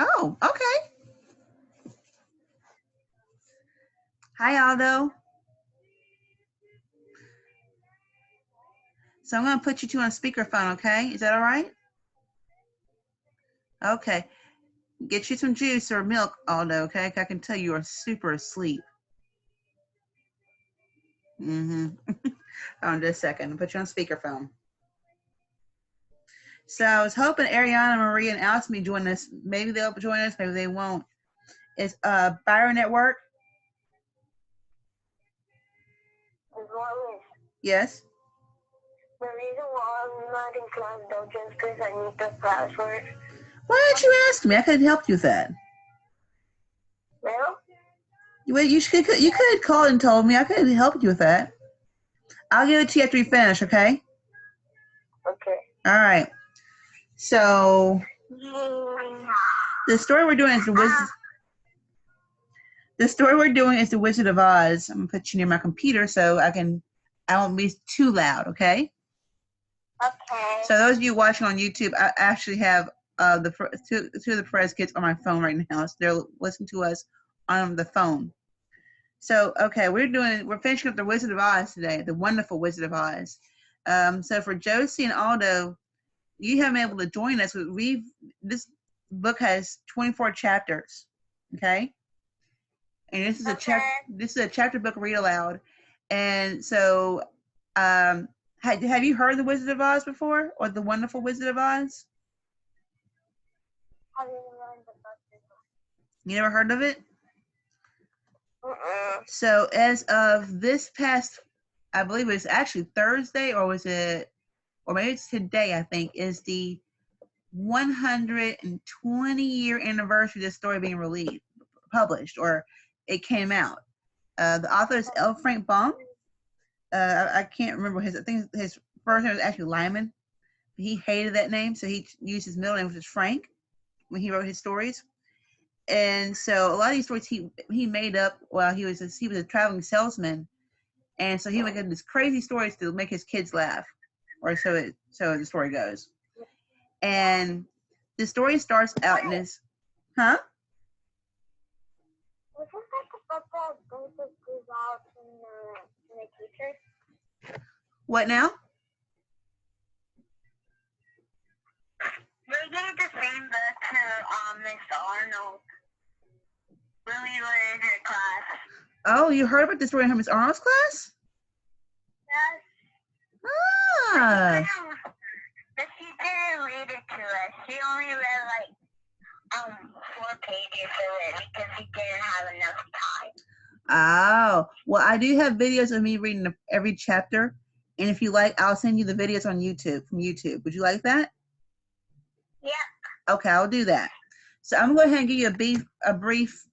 Oh, okay. Hi, Aldo. So I'm going to put you two on speakerphone, okay? Is that all right? Okay. Get you some juice or milk, Aldo, okay? I can tell you are super asleep. Hold on just a second. I'll put you on speakerphone. So I was hoping Ariana, Maria, and Alice may join us. Maybe they'll join us. Maybe they won't. It's Byron at work. Wallace. Yes. The reason why I'm not in class though, just because I need the password. Why didn't you ask me? I could have helped you with that. Well? Well, you could have called and told me. I could have helped you with that. I'll give it to you after we finish, okay? Okay. All right. So the story we're doing is the Wizard. The story we're doing is the Wizard of Oz. I'm gonna put you near my computer so I won't be too loud, okay? Okay. So those of you watching on YouTube, I actually have two of the Perez kids on my phone right now. So they're listening to us on the phone. So okay, we're finishing up the Wizard of Oz today, the wonderful Wizard of Oz. So for Josie and Aldo, you haven't been able to join us. This book has 24 chapters, okay? And this is a chapter book read aloud. And so, have you heard the Wizard of Oz before, or the Wonderful Wizard of Oz? You never heard of it? So as of this past, I believe it was actually Thursday, or maybe it's today, I think, is the 120-year anniversary of this story being published, or it came out. The author is L. Frank Baum. I can't remember I think his first name was actually Lyman. He hated that name, so he used his middle name, which is Frank, when he wrote his stories. And so a lot of these stories he made up while he was a traveling salesman, and so he would get these crazy stories to make his kids laugh, or so the story goes. And the story starts out in this, huh? Was this like the book that Joseph goes out in the teacher? What now? They gave the same book to Miss Arnold when we were in her class. Oh, you heard about the story in Miss Arnold's class? Yes. Ah. But she didn't read it to us. She only read like 4 pages of it because she didn't have enough time. Oh, well, I do have videos of me reading every chapter, and if you like, I'll send you the videos on YouTube from YouTube. Would you like that? Yeah. Okay, I'll do that. So I'm going to go ahead and give you a brief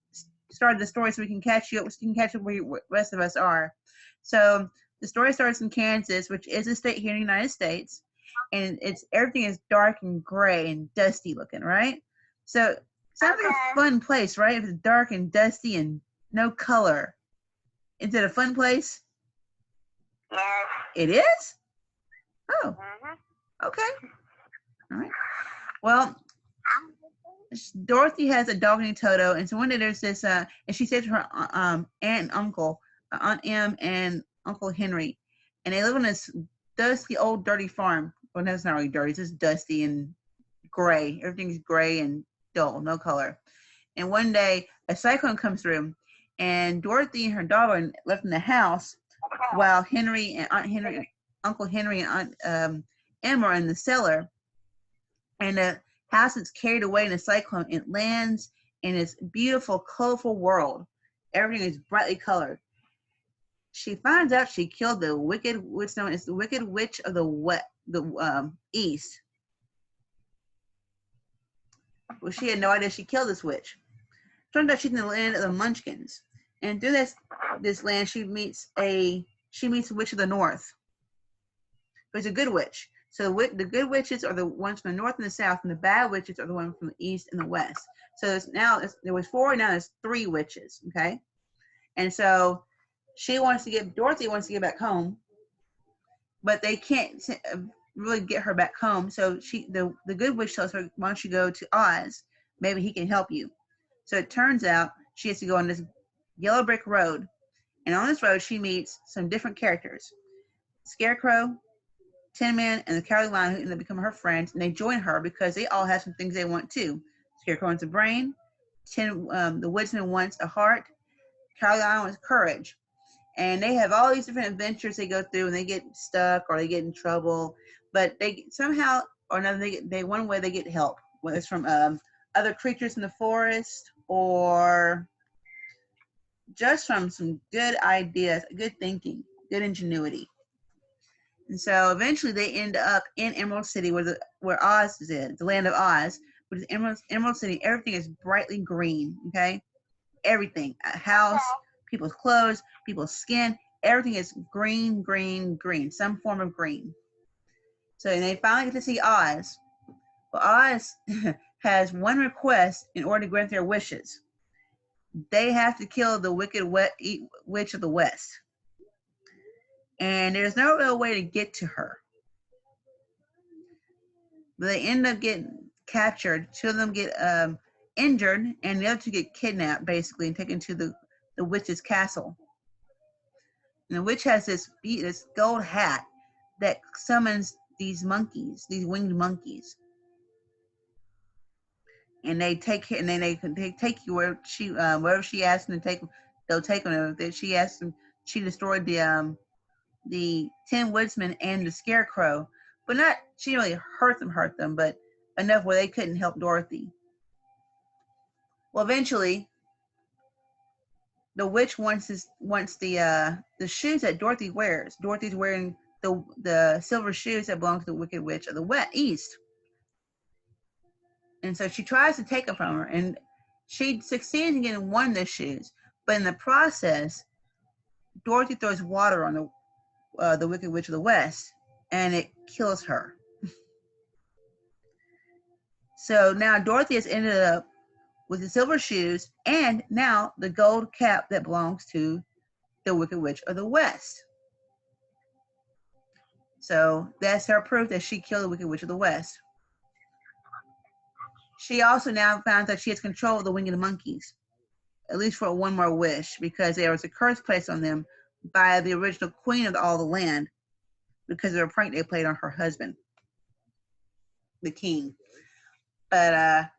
start of the story so we can catch you up. So you can catch up where the rest of us are. So the story starts in Kansas, which is a state here in the United States, and everything is dark and gray and dusty looking, right? So it sounds like a fun place, right? If it's dark and dusty and no color. Is it a fun place? Yes. It is? Oh. Okay. All right. Well, Dorothy has a dog named Toto, and so one day there's this, and she said to her aunt and uncle, Aunt Em and Uncle Henry, and they live on this dusty old dirty farm. Well, no, it's not really dirty. It's just dusty and gray. Everything's gray and dull, no color. And one day a cyclone comes through, and Dorothy and her dog are left in the house while Henry and Aunt Henry, Uncle Henry and Aunt Em are in the cellar. And the house is carried away in a cyclone. It lands in this beautiful, colorful world. Everything is brightly colored. She finds out she killed the wicked, what's known as the Wicked Witch of the East. Well, she had no idea she killed this witch. Turns out she's in the land of the Munchkins, and through this land she meets the Witch of the North, who's a good witch. So the good witches are the ones from the north and the south, and the bad witches are the ones from the east and the west. So there was 4, now there's 3 witches, okay? And so Dorothy wants to get back home, but they can't really get her back home. So the good witch tells her, why don't you go to Oz, Maybe he can help you. So it turns out she has to go on this yellow brick road. And on this road, she meets some different characters. Scarecrow, Tin Man, and the Cowardly Lion, who end up becoming her friends. And they join her because they all have some things they want too. Scarecrow wants a brain. The Woodsman wants a heart. Cowardly Lion wants courage. And they have all these different adventures they go through, and they get stuck or they get in trouble. But they somehow or another, they one way they get help, whether it's from other creatures in the forest or just from some good ideas, good thinking, good ingenuity. And so eventually they end up in Emerald City, where Oz is in, the land of Oz, which is Emerald City. Everything is brightly green, okay? Everything, a house, people's clothes, people's skin, everything is green, green, green, some form of green. So they finally get to see Oz. But Oz has one request in order to grant their wishes. They have to kill the wicked witch of the West. And there's no real way to get to her. But they end up getting captured. Two of them get injured, and the other two get kidnapped, basically, and taken to the witch's castle. And the witch has this gold hat that summons these monkeys, these winged monkeys. And they take and then they take you wherever she asks them to take. They'll take them. She asks them. She destroyed the Tin Woodsman and the Scarecrow, but not. She didn't really hurt them, but enough where they couldn't help Dorothy. Well, eventually, the witch wants the shoes that Dorothy wears. Dorothy's wearing the silver shoes that belong to the Wicked Witch of the East. And so she tries to take them from her, and she succeeds in getting one of the shoes. But in the process, Dorothy throws water on the Wicked Witch of the West, and it kills her. So now Dorothy has ended up with the silver shoes and now the gold cap that belongs to the Wicked Witch of the West. So that's her proof that she killed the Wicked Witch of the West. She also now found that she has control of the winged monkeys, at least for one more wish, because there was a curse placed on them by the original queen of all the land because of a prank they played on her husband, the king. But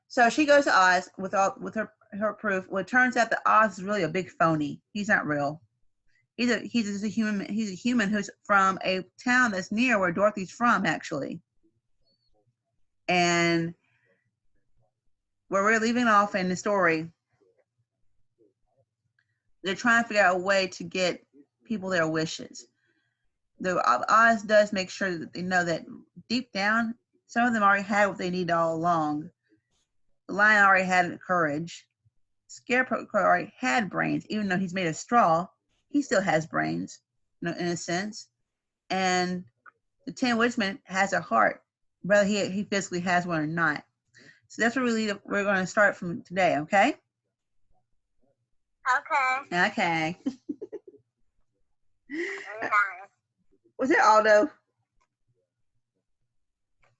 so she goes to Oz with her proof. Well, it turns out that Oz is really a big phony. He's not real. He's a human. He's a human who's from a town that's near where Dorothy's from, actually. And where we're leaving off in the story, they're trying to figure out a way to get people their wishes. The Oz does make sure that they know that deep down, some of them already had what they need all along. The lion already had courage. Scarecrow already had brains, even though he's made of straw. He still has brains, in a sense. And the Tin Woodsman has a heart, whether he physically has one or not. So that's where we're going to start from today, okay? Okay. Okay. Was it Aldo?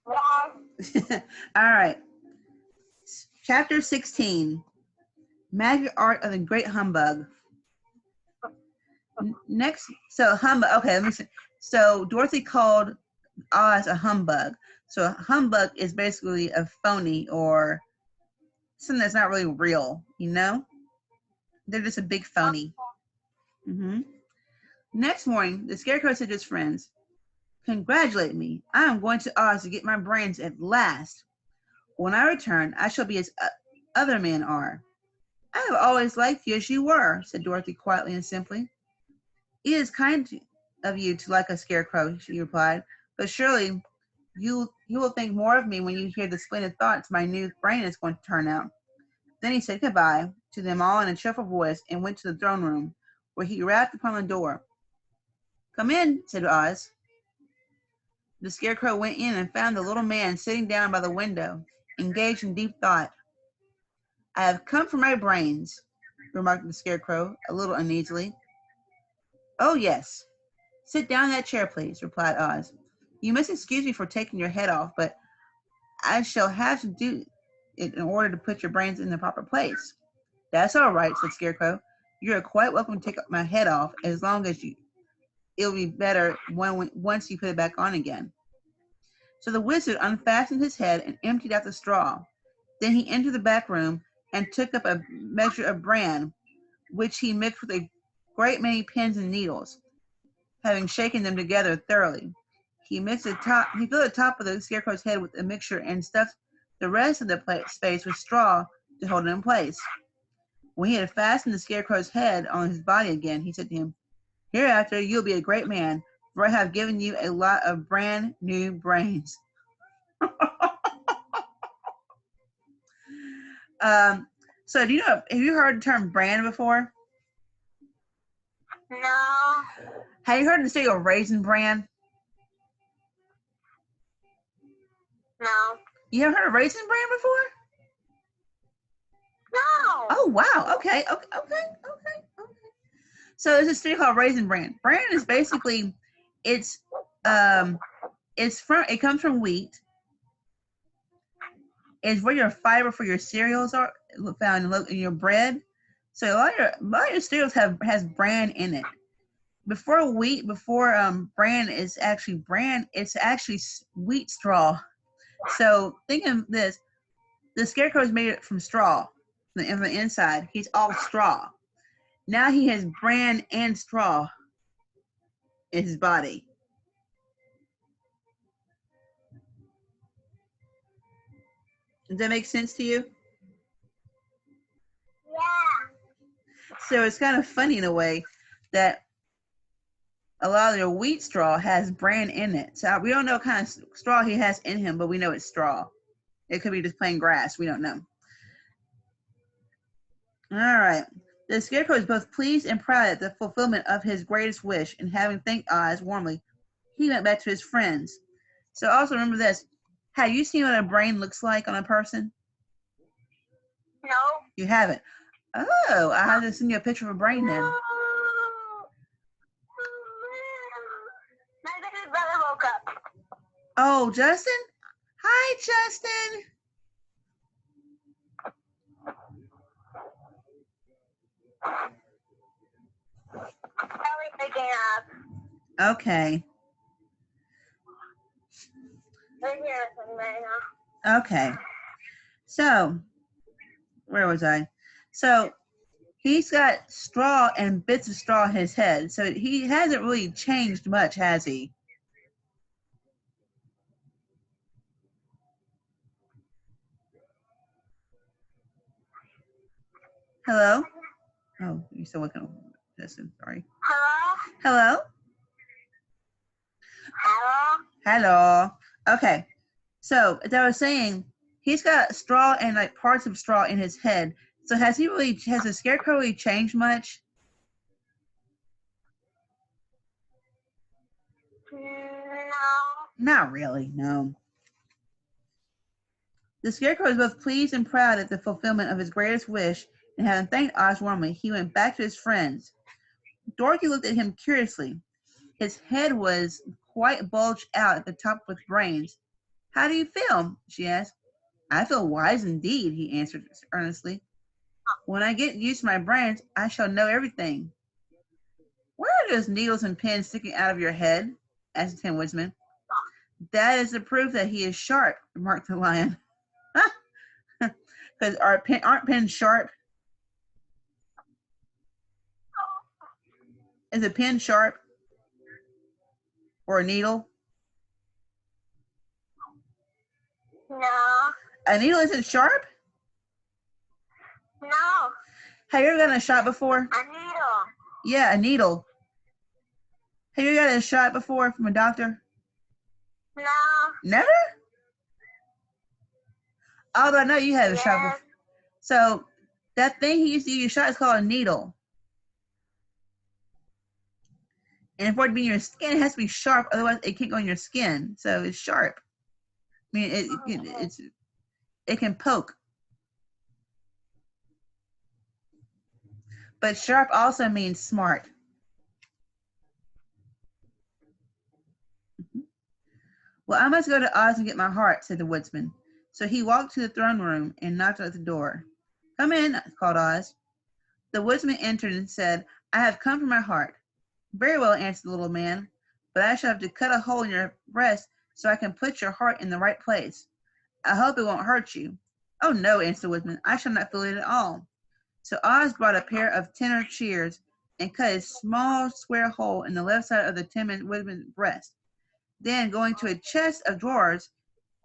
Yeah. All right. Chapter 16. Magic Art of the Great Humbug. Next, so humbug. Okay, let me see. So Dorothy called Oz a humbug. So a humbug is basically a phony or something that's not really real, you know? They're just a big phony. Mm-hmm. Next morning, the Scarecrow said to his friends, "Congratulate me. I am going to Oz to get my brains at last. When I return, I shall be as other men are." "I have always liked you as you were," said Dorothy quietly and simply. "It is kind of you to like a Scarecrow," she replied, "but surely you will think more of me when you hear the splendid thoughts my new brain is going to turn out." Then he said goodbye to them all in a cheerful voice and went to the throne room, where he rapped upon the door. "Come in," said Oz. The Scarecrow went in and found the little man sitting down by the window, engaged in deep thought. "I have come for my brains," remarked the Scarecrow, a little uneasily. "Oh, yes. Sit down in that chair, please," replied Oz. "You must excuse me for taking your head off, but I shall have to do in order to put your brains in the proper place. That's all right, said Scarecrow. You're quite welcome to take my head off as long as it'll be better once you put it back on again. So the wizard unfastened his head and emptied out the straw. Then he entered the back room and took up a measure of bran, which he mixed with a great many pins and needles, having shaken them together thoroughly. He filled the top of the Scarecrow's head with a mixture and stuffed the rest of the space with straw to hold it in place. When he had fastened the Scarecrow's head on his body again, he said to him, Hereafter you'll be a great man, for I have given you a lot of brand new brains. So have you heard the term brand before? No. Have you heard the cereal Raisin Bran? No. You haven't heard of Raisin Bran before? No. Oh wow. Okay. So there's a cereal called Raisin Bran. Bran is basically it comes from wheat. It's where your fiber for your cereals are found in your bread. So a lot of your cereals has bran in it. Before bran is actually bran, it's actually wheat straw. So think of this: the Scarecrow is made from straw from the inside. He's all straw. Now he has bran and straw in his body. Does that make sense to you? Yeah. So it's kind of funny in a way that a lot of your wheat straw has bran in it. So we don't know what kind of straw he has in him, but we know it's straw. It could be just plain grass. We don't know. All right. The Scarecrow is both pleased and proud at the fulfillment of his greatest wish, and having thanked Oz warmly, he went back to his friends. So also remember this. Have you seen what a brain looks like on a person? No. You haven't? Oh, I have to send you a picture of a brain then. My baby brother woke up. Oh, Justin? Hi, Justin. Probably picking up. Okay. We're here with him right now. Okay. So, where was I? So, he's got straw and bits of straw in his head. So, he hasn't really changed much, has he? Hello? Oh, you're still looking at Justin. Sorry. Hello? Hello? Hello? Hello. Okay. So, as I was saying, he's got straw and like parts of straw in his head. So, has the Scarecrow really changed much? No. Not really, no. The Scarecrow was both pleased and proud at the fulfillment of his greatest wish, and having thanked Oz warmly, he went back to his friends. Dorothy looked at him curiously. His head was quite bulged out at the top with brains. How do you feel? She asked. I feel wise indeed, he answered earnestly. When I get used to my brains, I shall know everything. Where are those needles and pins sticking out of your head? Asked the Tin Woodsman. That is the proof that he is sharp, remarked the Lion. Because aren't pins sharp? Is a pin sharp? Or a needle? No. A needle isn't sharp? No. Have you ever gotten a shot before? A needle. Yeah, a needle. Have you ever gotten a shot before from a doctor? No. Never? Although I know you had a shot before. So that thing he used to use your shot is called a needle. And for it to be in your skin, it has to be sharp. Otherwise, it can't go in your skin. So it's sharp. I mean, it can poke. But sharp also means smart. Well, I must go to Oz and get my heart, said the woodsman. So he walked to the throne room and knocked at the door. "Come in," called Oz. The woodsman entered and said, "I have come for my heart." "Very well," answered the little man, "but I shall have to cut a hole in your breast so I can put your heart in the right place. I hope it won't hurt you." "Oh, no," answered the woodsman, "I shall not feel it at all." So Oz brought a pair of tenor shears and cut a small square hole in the left side of the Tin Woodman's breast. Then, going to a chest of drawers,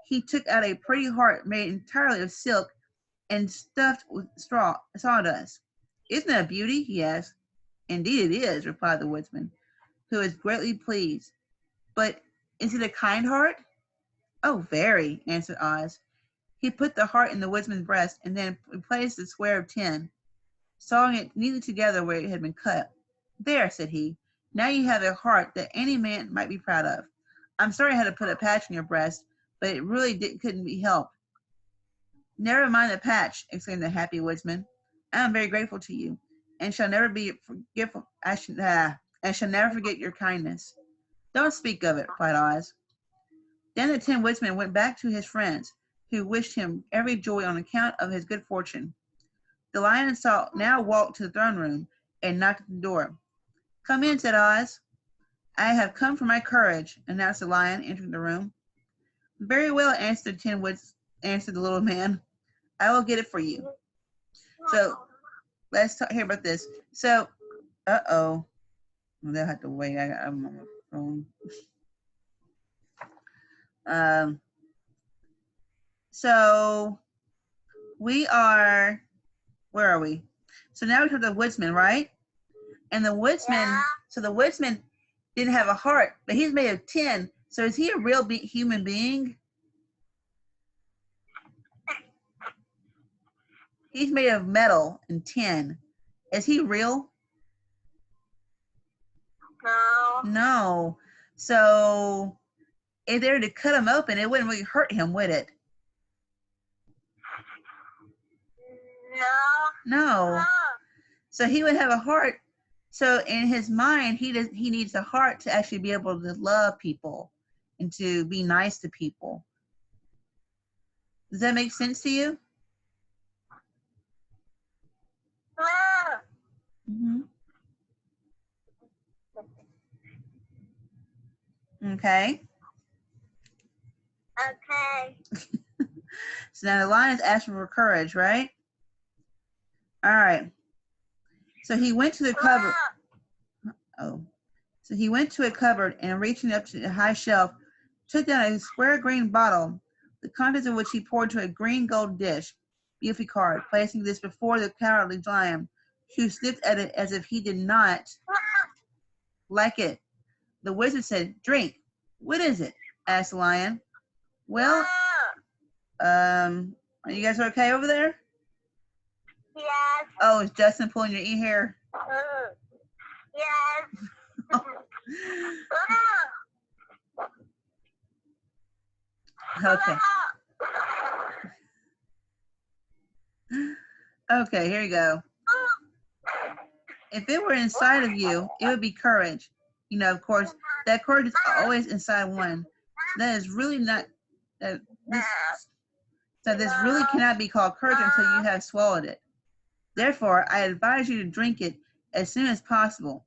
he took out a pretty heart made entirely of silk and stuffed with sawdust. "Isn't that a beauty?" he asked. "Indeed it is," replied the woodsman, who was greatly pleased. "But is it a kind heart?" "Oh, very," answered Oz. He put the heart in the woodsman's breast and then replaced the square of tin, sawing it neatly together where it had been cut. "There," said he. "Now you have a heart that any man might be proud of. I'm sorry I had to put a patch on your breast, but it really couldn't be helped." "Never mind the patch," exclaimed the happy woodsman. "I am very grateful to you, and shall never be forgetful. And shall never forget your kindness." "Don't speak of it," replied Oz. Then the Tin Woodsman went back to his friends, who wished him every joy on account of his good fortune. The lion now walked to the throne room and knocked at the door. "Come in," said Oz. "I have come for my courage," announced the lion, entering the room. "Very well," answered the little man. "I will get it for you." So let's hear about this. So, well, they'll have to wait. I'm on my phone. So we are, where are we? So now we have the woodsman, right? And the woodsman, so the woodsman didn't have a heart, but he's made of tin. So is he a real human being? He's made of metal and tin. Is he real? No. No. So if they were to cut him open, it wouldn't really hurt him, would it? No. So he would have a heart. So in his mind, he needs a heart to actually be able to love people and to be nice to people. Does that make sense to you? Mm-hmm. Okay. Okay. So now the lion is asking for courage, right? All right. So he went to the cupboard. So he went to a cupboard and reaching up to a high shelf, took down a square green bottle, the contents of which he poured into a green gold dish, beautifully carved, placing this before the cowardly lion, who sniffed at it as if he did not like it. The wizard said, "Drink." "What is it?" asked the lion. "Well, are you guys okay over there?" Yes. "Oh, is Justin pulling your hair?" Yes. Okay. Okay, here you go. If it were inside of you, it would be courage. You know, of course, that courage is always inside one. That is really not that this really cannot be called courage until you have swallowed it. Therefore, I advise you to drink it as soon as possible.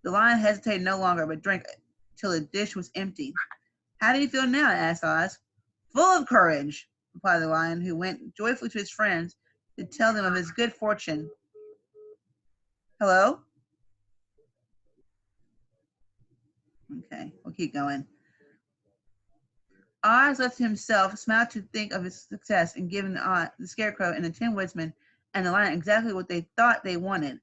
The lion hesitated no longer, but drank till the dish was empty. "How do you feel now?" asked Oz. "Full of courage," replied the lion, who went joyfully to his friends to tell them of his good fortune. Hello? Okay, we'll keep going. Oz left himself, smiled to think of his success in giving the Scarecrow and the Tin Woodsman and the lion exactly what they thought they wanted.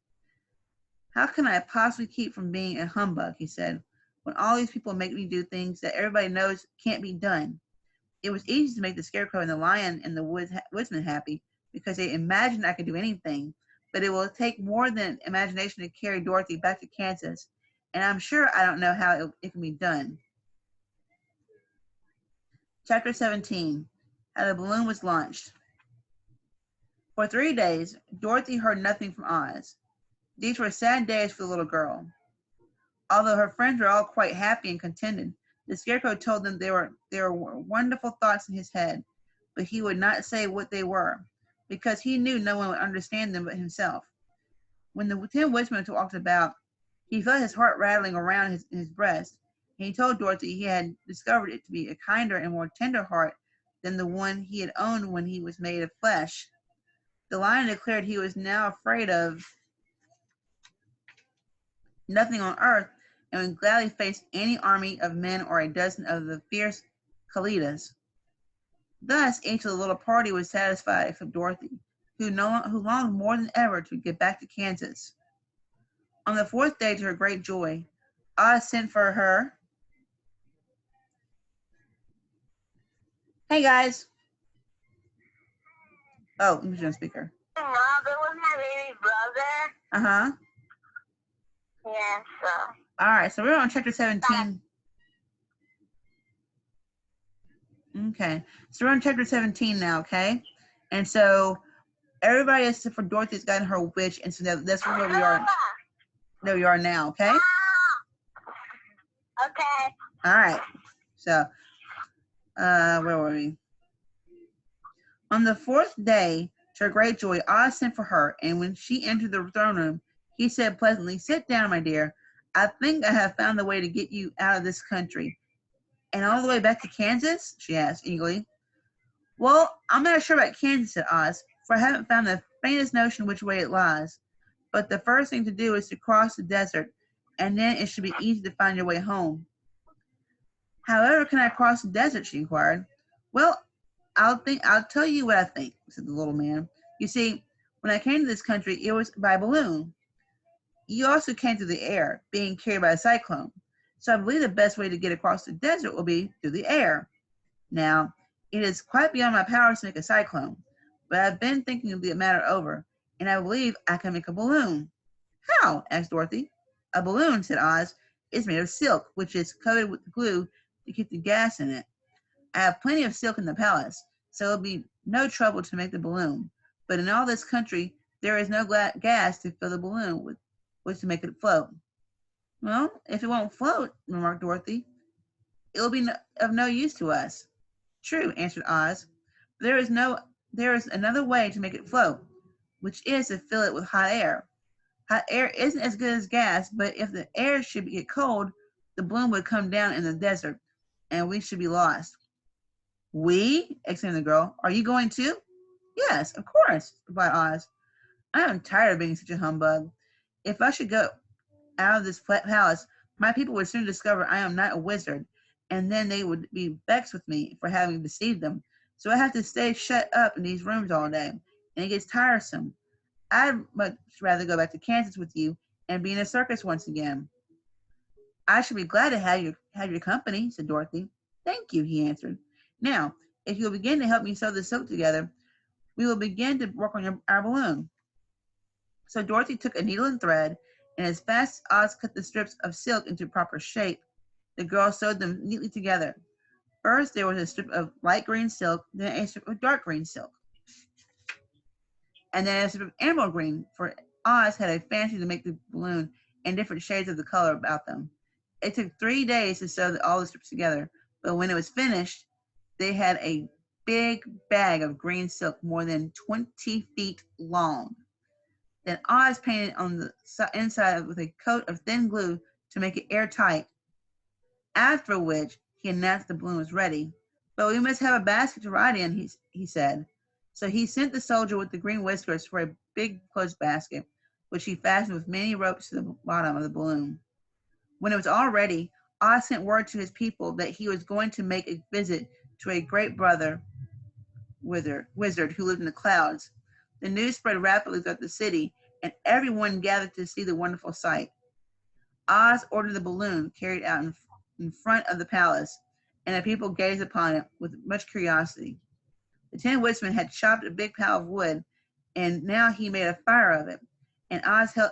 "How can I possibly keep from being a humbug," he said, "when all these people make me do things that everybody knows can't be done?" It was easy to make the Scarecrow and the lion and the woodsman happy because they imagined I could do anything, but it will take more than imagination to carry Dorothy back to Kansas, and I'm sure I don't know how it can be done. Chapter 17, How the Balloon Was Launched. For 3 days, Dorothy heard nothing from Oz. These were sad days for the little girl. Although her friends were all quite happy and contented, the Scarecrow told them there were wonderful thoughts in his head, but he would not say what they were, because he knew no one would understand them but himself. When the Tin Woodsman walked about, he felt his heart rattling around his breast, and he told Dorothy he had discovered it to be a kinder and more tender heart than the one he had owned when he was made of flesh. The lion declared he was now afraid of nothing on earth, and would gladly face any army of men or a dozen of the fierce Kalidas. Thus, each of the little party was satisfied except Dorothy, who longed more than ever to get back to Kansas. On the fourth day, to her great joy, Oz sent for her. Hey guys. Oh, let me turn on speaker. Mom, it was my baby brother. Uh-huh. Yeah, so. All right, so we're on chapter 17. Okay, so we're on chapter 17 now, okay? And so everybody except for Dorothy's gotten her wish, and so that's where we are. There we are now, okay? Okay. All right. So, where were we? On the fourth day, to her great joy, Oz sent for her, and when she entered the throne room, he said pleasantly, "Sit down, my dear. I think I have found the way to get you out of this country." "And all the way back to Kansas?" she asked eagerly. "Well, I'm not sure about Kansas," said Oz, "for I haven't found the faintest notion which way it lies. But the first thing to do is to cross the desert, and then it should be easy to find your way home." "However can I cross the desert?" she inquired. "Well, I'll tell you what I think," said the little man. "You see, when I came to this country, it was by balloon. You also came through the air, being carried by a cyclone. So I believe the best way to get across the desert will be through the air. Now, it is quite beyond my powers to make a cyclone, but I've been thinking the matter over, and I believe I can make a balloon." "How?" asked Dorothy. "A balloon," said Oz, "is made of silk, which is coated with glue to keep the gas in it. I have plenty of silk in the palace, so it'll be no trouble to make the balloon. But in all this country, there is no gas to fill the balloon with to make it float." "Well, if it won't float," remarked Dorothy, "it'll be of no use to us." "True," answered Oz. There is another way to make it float, which is to fill it with hot air. Hot air isn't as good as gas, but if the air should get cold, the balloon would come down in the desert, and we should be lost." "We?" exclaimed the girl. "Are you going too?" "Yes, of course," replied Oz. "I am tired of being such a humbug. If I should go out of this palace, my people would soon discover I am not a wizard, and then they would be vexed with me for having deceived them. So I have to stay shut up in these rooms all day, and it gets tiresome. I'd much rather go back to Kansas with you and be in a circus once again." "I should be glad to have your company," said Dorothy. "Thank you," he answered. "Now, if you'll begin to help me sew the silk together, we will begin to work on our balloon." So Dorothy took a needle and thread, and as fast as Oz cut the strips of silk into proper shape, the girl sewed them neatly together. First there was a strip of light green silk, then a strip of dark green silk, and then a strip of emerald green, for Oz had a fancy to make the balloon in different shades of the color about them. It took 3 days to sew all the strips together, but when it was finished, they had a big bag of green silk more than 20 feet long. Then Oz painted on the inside with a coat of thin glue to make it airtight, after which he announced the balloon was ready. "But we must have a basket to ride in," he said. So he sent the soldier with the green whiskers for a big clothes basket, which he fastened with many ropes to the bottom of the balloon. When it was all ready, Oz sent word to his people that he was going to make a visit to a great brother wizard who lived in the clouds. The news spread rapidly throughout the city, and everyone gathered to see the wonderful sight. Oz ordered the balloon carried out in front of the palace, and the people gazed upon it with much curiosity. The Tin Woodsman had chopped a big pile of wood, and now he made a fire of it, and Oz held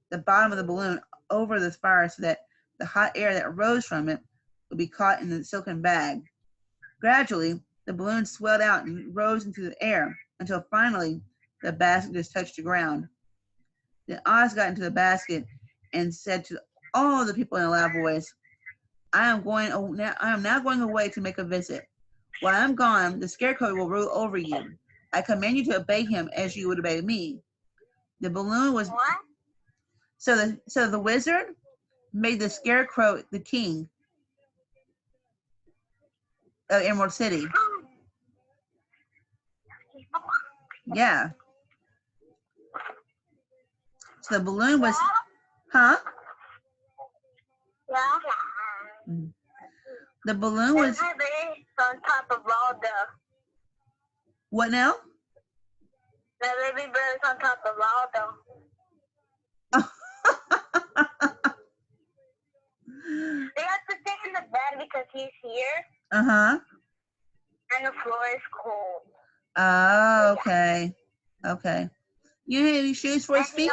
the bottom of the balloon over the fire so that the hot air that rose from it would be caught in the silken bag. Gradually, the balloon swelled out and rose into the air until finally the basket just touched the ground. Then Oz got into the basket and said to all the people in a loud voice, I am now going away to make a visit. While I'm gone, the scarecrow will rule over you. I command you to obey him as you would obey me. The balloon was What? so the wizard made the scarecrow the king of Emerald City. Yeah. So the balloon was, huh? Yeah. The balloon was on top of all the what now? baby birds on top of all the. They have to stay in the bed because he's here. Uh-huh. And the floor is cold. Oh, okay. Okay. You have any shoes for his feet?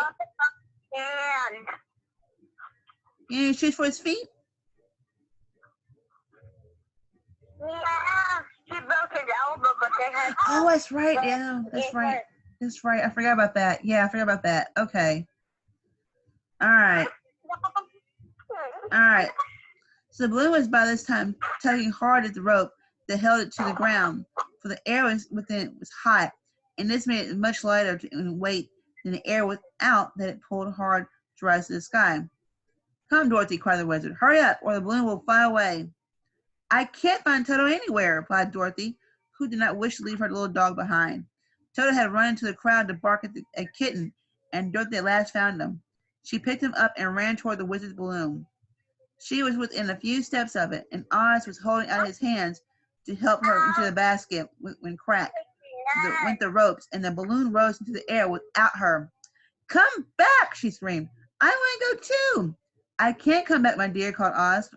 And You have any shoes for his feet? yeah, he broke his elbow, but they had. Oh, that's right. Yeah, that's right. That's right. I forgot about that. Yeah, I forgot about that. Okay. All right. All right. So the balloon was by this time tugging hard at the rope that held it to the ground, for the air within it was hot, and this made it much lighter in weight than the air without that it pulled hard to rise to the sky. Come, Dorothy, cried the wizard. Hurry up, or the balloon will fly away. I can't find Toto anywhere, replied Dorothy, who did not wish to leave her little dog behind. Toto had run into the crowd to bark at a kitten, and Dorothy at last found him. She picked him up and ran toward the wizard's balloon. She was within a few steps of it, and Oz was holding out his hands to help her into the basket when crack went the ropes, and the balloon rose into the air without her. Come back, she screamed. I want to go too. I can't come back, my dear, called Oz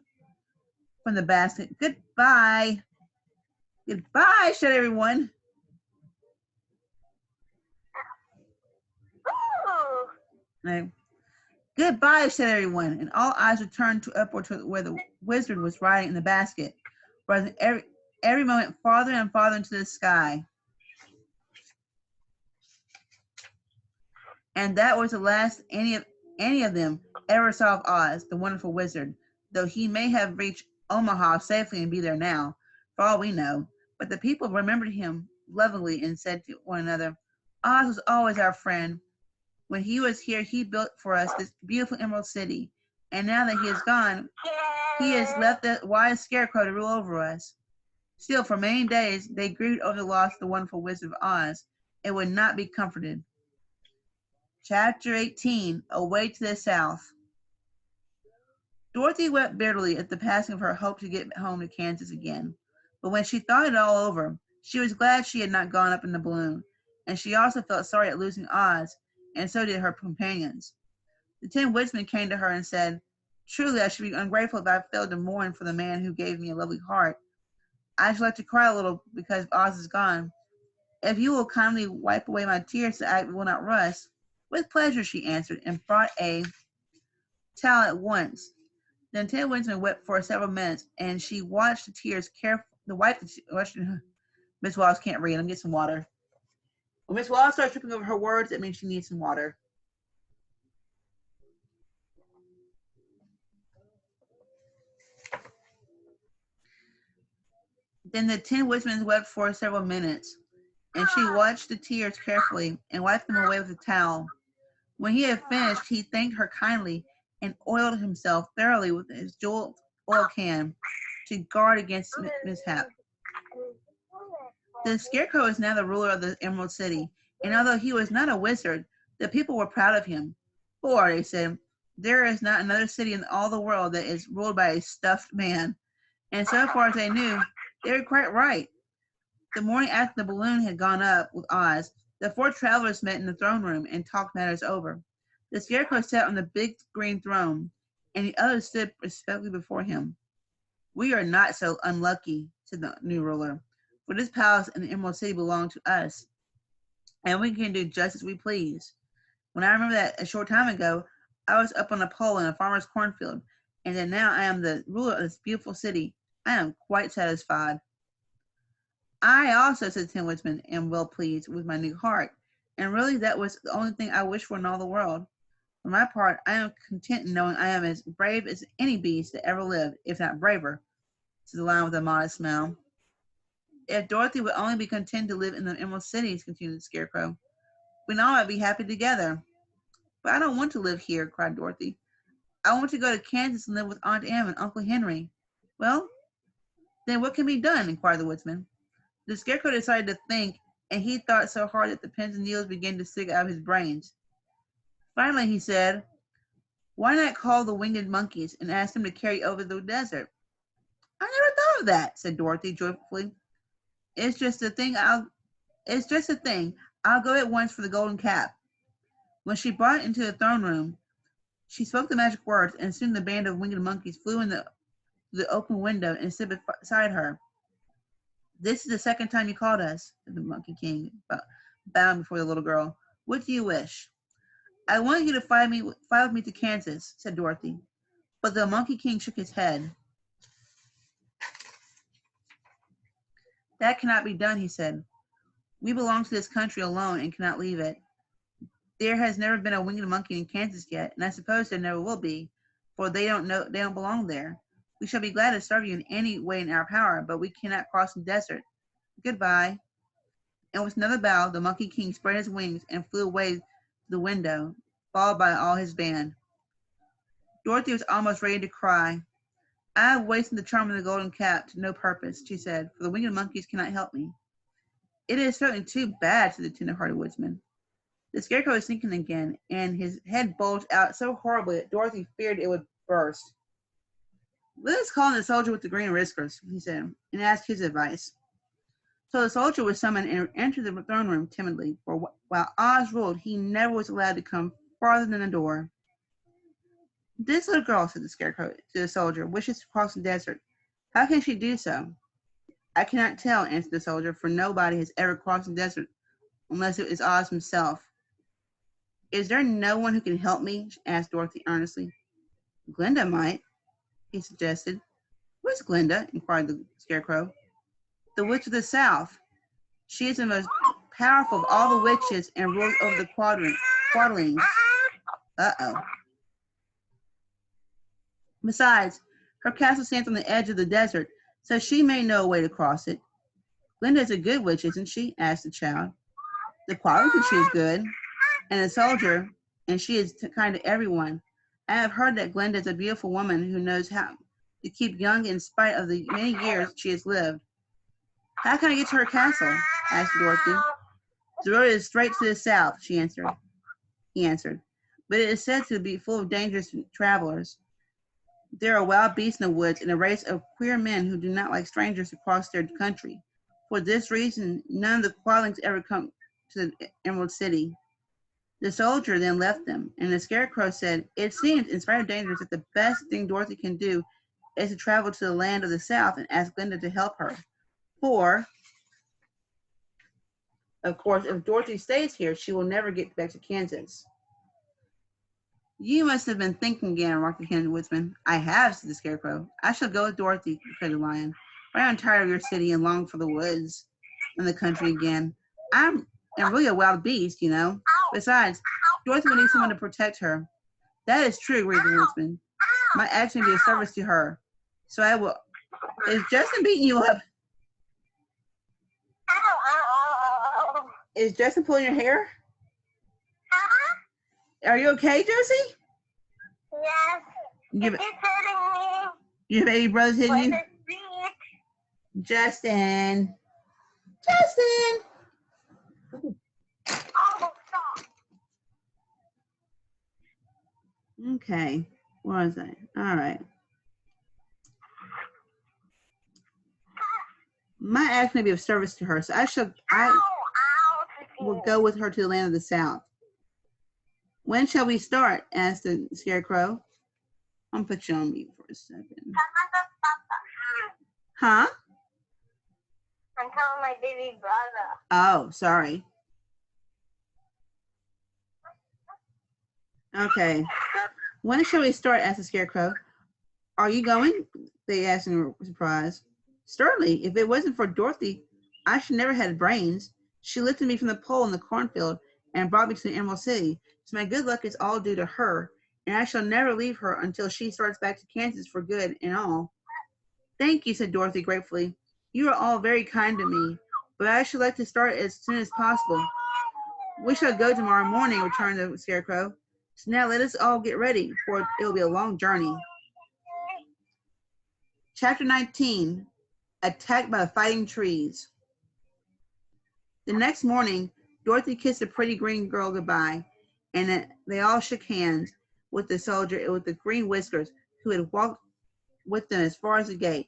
from the basket. Goodbye. Goodbye, said everyone. Right. Goodbye, said everyone, and all eyes returned upward to where the wizard was riding in the basket, rising every moment farther and farther into the sky. And that was the last any of them ever saw of Oz, the wonderful wizard, though he may have reached Omaha safely and be there now, for all we know. But the people remembered him lovingly and said to one another, Oz was always our friend. When he was here, he built for us this beautiful Emerald City. And now that he is gone, he has left the wise scarecrow to rule over us. Still, for many days, they grieved over the loss of the wonderful Wizard of Oz and would not be comforted. Chapter 18, Away to the South. Dorothy wept bitterly at the passing of her hope to get home to Kansas again. But when she thought it all over, she was glad she had not gone up in the balloon, and she also felt sorry at losing Oz, and so did her companions. The Tin Woodsman came to her and said, Truly, I should be ungrateful if I failed to mourn for the man who gave me a lovely heart. I should like to cry a little because Oz is gone. If you will kindly wipe away my tears so I will not rust. With pleasure, she answered, and brought a towel at once. Then Tin Woodsman wept for several minutes, and she watched the tears carefully. Miss Wallace can't read. Let me get some water. When Miss Wallace starts tripping over her words, it means she needs some water. Then the Tin Woodsman wept for several minutes, and she watched the tears carefully and wiped them away with a towel. When he had finished, he thanked her kindly and oiled himself thoroughly with his jeweled oil can to guard against mishap. The Scarecrow is now the ruler of the Emerald City, and although he was not a wizard, the people were proud of him. For, they said, there is not another city in all the world that is ruled by a stuffed man. And so far as they knew, they were quite right. The morning after the balloon had gone up with Oz, the four travelers met in the throne room and talked matters over. The Scarecrow sat on the big green throne, and the others stood respectfully before him. We are not so unlucky, said the new ruler, for this palace and the Emerald City belong to us, and we can do just as we please. When I remember that a short time ago, I was up on a pole in a farmer's cornfield, and then now I am the ruler of this beautiful city. I am quite satisfied. I also, said the Tin Woodsman, am well pleased with my new heart, and really that was the only thing I wish for in all the world. For my part, I am content in knowing I am as brave as any beast that ever lived, if not braver, said the Lion with a modest smile. If Dorothy would only be content to live in the Emerald Cities, continued the Scarecrow, we all might be happy together. But I don't want to live here, cried Dorothy. I want to go to Kansas and live with Aunt Em and Uncle Henry. Well, then what can be done? Inquired the woodsman. The Scarecrow decided to think, and he thought so hard that the pins and needles began to stick out of his brains. Finally, he said, why not call the winged monkeys and ask them to carry over the desert? I never thought of that, said Dorothy joyfully. It's just a thing. I'll go at once for the golden cap. When she brought it into the throne room, she spoke the magic words, and soon the band of winged monkeys flew in the open window and stood beside her. This is the second time you called us, said the Monkey King, bowing before the little girl. What do you wish? I want you to fly with me to Kansas, said Dorothy. But the Monkey King shook his head. That cannot be done, he said. We belong to this country alone and cannot leave it. There has never been a winged monkey in Kansas yet, and I suppose there never will be, for they don't belong there. We shall be glad to serve you in any way in our power, but we cannot cross the desert. Goodbye. And with another bow, the Monkey King spread his wings and flew away to the window, followed by all his band. Dorothy was almost ready to cry. I have wasted the charm of the golden cap to no purpose, she said, for the winged monkeys cannot help me. It is certainly too bad, said the tender-hearted woodsman. The Scarecrow was thinking again, and his head bulged out so horribly that Dorothy feared it would burst. Let us call in the soldier with the green whiskers, he said, and ask his advice. So the soldier was summoned and entered the throne room timidly, for while Oz ruled, he never was allowed to come farther than the door. This little girl, said the Scarecrow to the soldier, wishes to cross the desert. How can she do so? I cannot tell, answered the soldier, for nobody has ever crossed the desert unless it is Oz himself. Is there no one who can help me? Asked Dorothy earnestly. Glinda might, he suggested. Who's Glinda? Inquired the Scarecrow. The Witch of the South. She is the most powerful of all the witches and rules over the quadlings. Uh-oh. Besides, her castle stands on the edge of the desert, so she may know a way to cross it. Glinda is a good witch, isn't she? Asked the child. The quadlings think she is good, and a soldier, and she is kind to everyone. I have heard that Glinda is a beautiful woman who knows how to keep young in spite of the many years she has lived. How can I get to her castle? Asked Dorothy. The road is straight to the south, he answered. But it is said to be full of dangerous travelers. There are wild beasts in the woods and a race of queer men who do not like strangers to cross their country. For this reason, none of the quadlings ever come to the Emerald City. The soldier then left them, and the Scarecrow said, it seems, in spite of dangers, that the best thing Dorothy can do is to travel to the land of the South and ask Glinda to help her. For, of course, if Dorothy stays here, she will never get back to Kansas. You must have been thinking again, remarked the Tin Woodsman. I have, said the Scarecrow. I shall go with Dorothy, declared the Lion. But I am tired of your city and long for the woods and the country again. I'm really a wild beast, you know. Besides, Dorothy will need someone to protect her. That is true, agreed the Woodsman. My action will be a service to her. So I will. Is Justin beating you up? Is Justin pulling your hair? Are you okay, Josie? Yes. It's hitting me. Your baby brother's hitting you? Justin. Justin! Oh, stop. Okay. What was I? All right. My action may be of service to her, so I will go with her to the land of the South. When shall we start? Asked the Scarecrow. I'm gonna put you on mute for a second. Huh? I'm telling my baby brother. Oh, sorry. Okay. When shall we start? Asked the Scarecrow. Are you going? They asked in surprise. Certainly. If it wasn't for Dorothy, I should never have had brains. She lifted me from the pole in the cornfield and brought me to the Emerald City. So my good luck is all due to her, and I shall never leave her until she starts back to Kansas for good and all. Thank you, said Dorothy gratefully. You are all very kind to me, but I should like to start as soon as possible. We shall go tomorrow morning, returned the Scarecrow. So now let us all get ready, for it will be a long journey. Chapter 19, Attacked by the Fighting Trees. The next morning, Dorothy kissed the pretty green girl goodbye, and they all shook hands with the soldier with the green whiskers who had walked with them as far as the gate.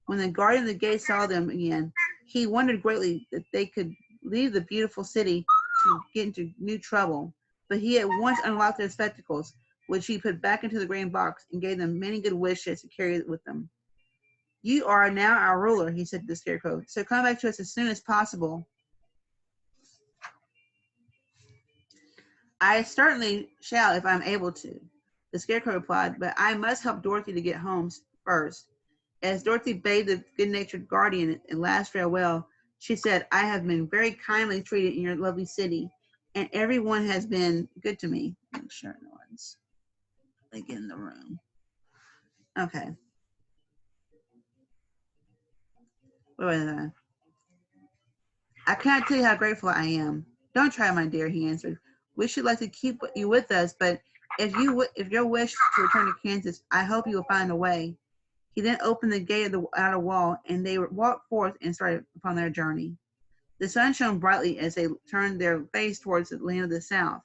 When the guardian of the gate saw them again, he wondered greatly that they could leave the beautiful city to get into new trouble. But he at once unlocked their spectacles, which he put back into the green box, and gave them many good wishes to carry with them. You are now our ruler, he said to the Scarecrow, so come back to us as soon as possible. I certainly shall if I am able to, the Scarecrow replied, but I must help Dorothy to get home first. As Dorothy bade the good-natured guardian a last farewell, she said, I have been very kindly treated in your lovely city, and everyone has been good to me. Make sure no one's like in the room. Okay. Where was I? I cannot tell you how grateful I am. Don't try, my dear, he answered. We should like to keep you with us, but if your wish to return to Kansas, I hope you will find a way. He then opened the gate of the outer wall, and they walked forth and started upon their journey. The sun shone brightly as they turned their face towards the land of the south.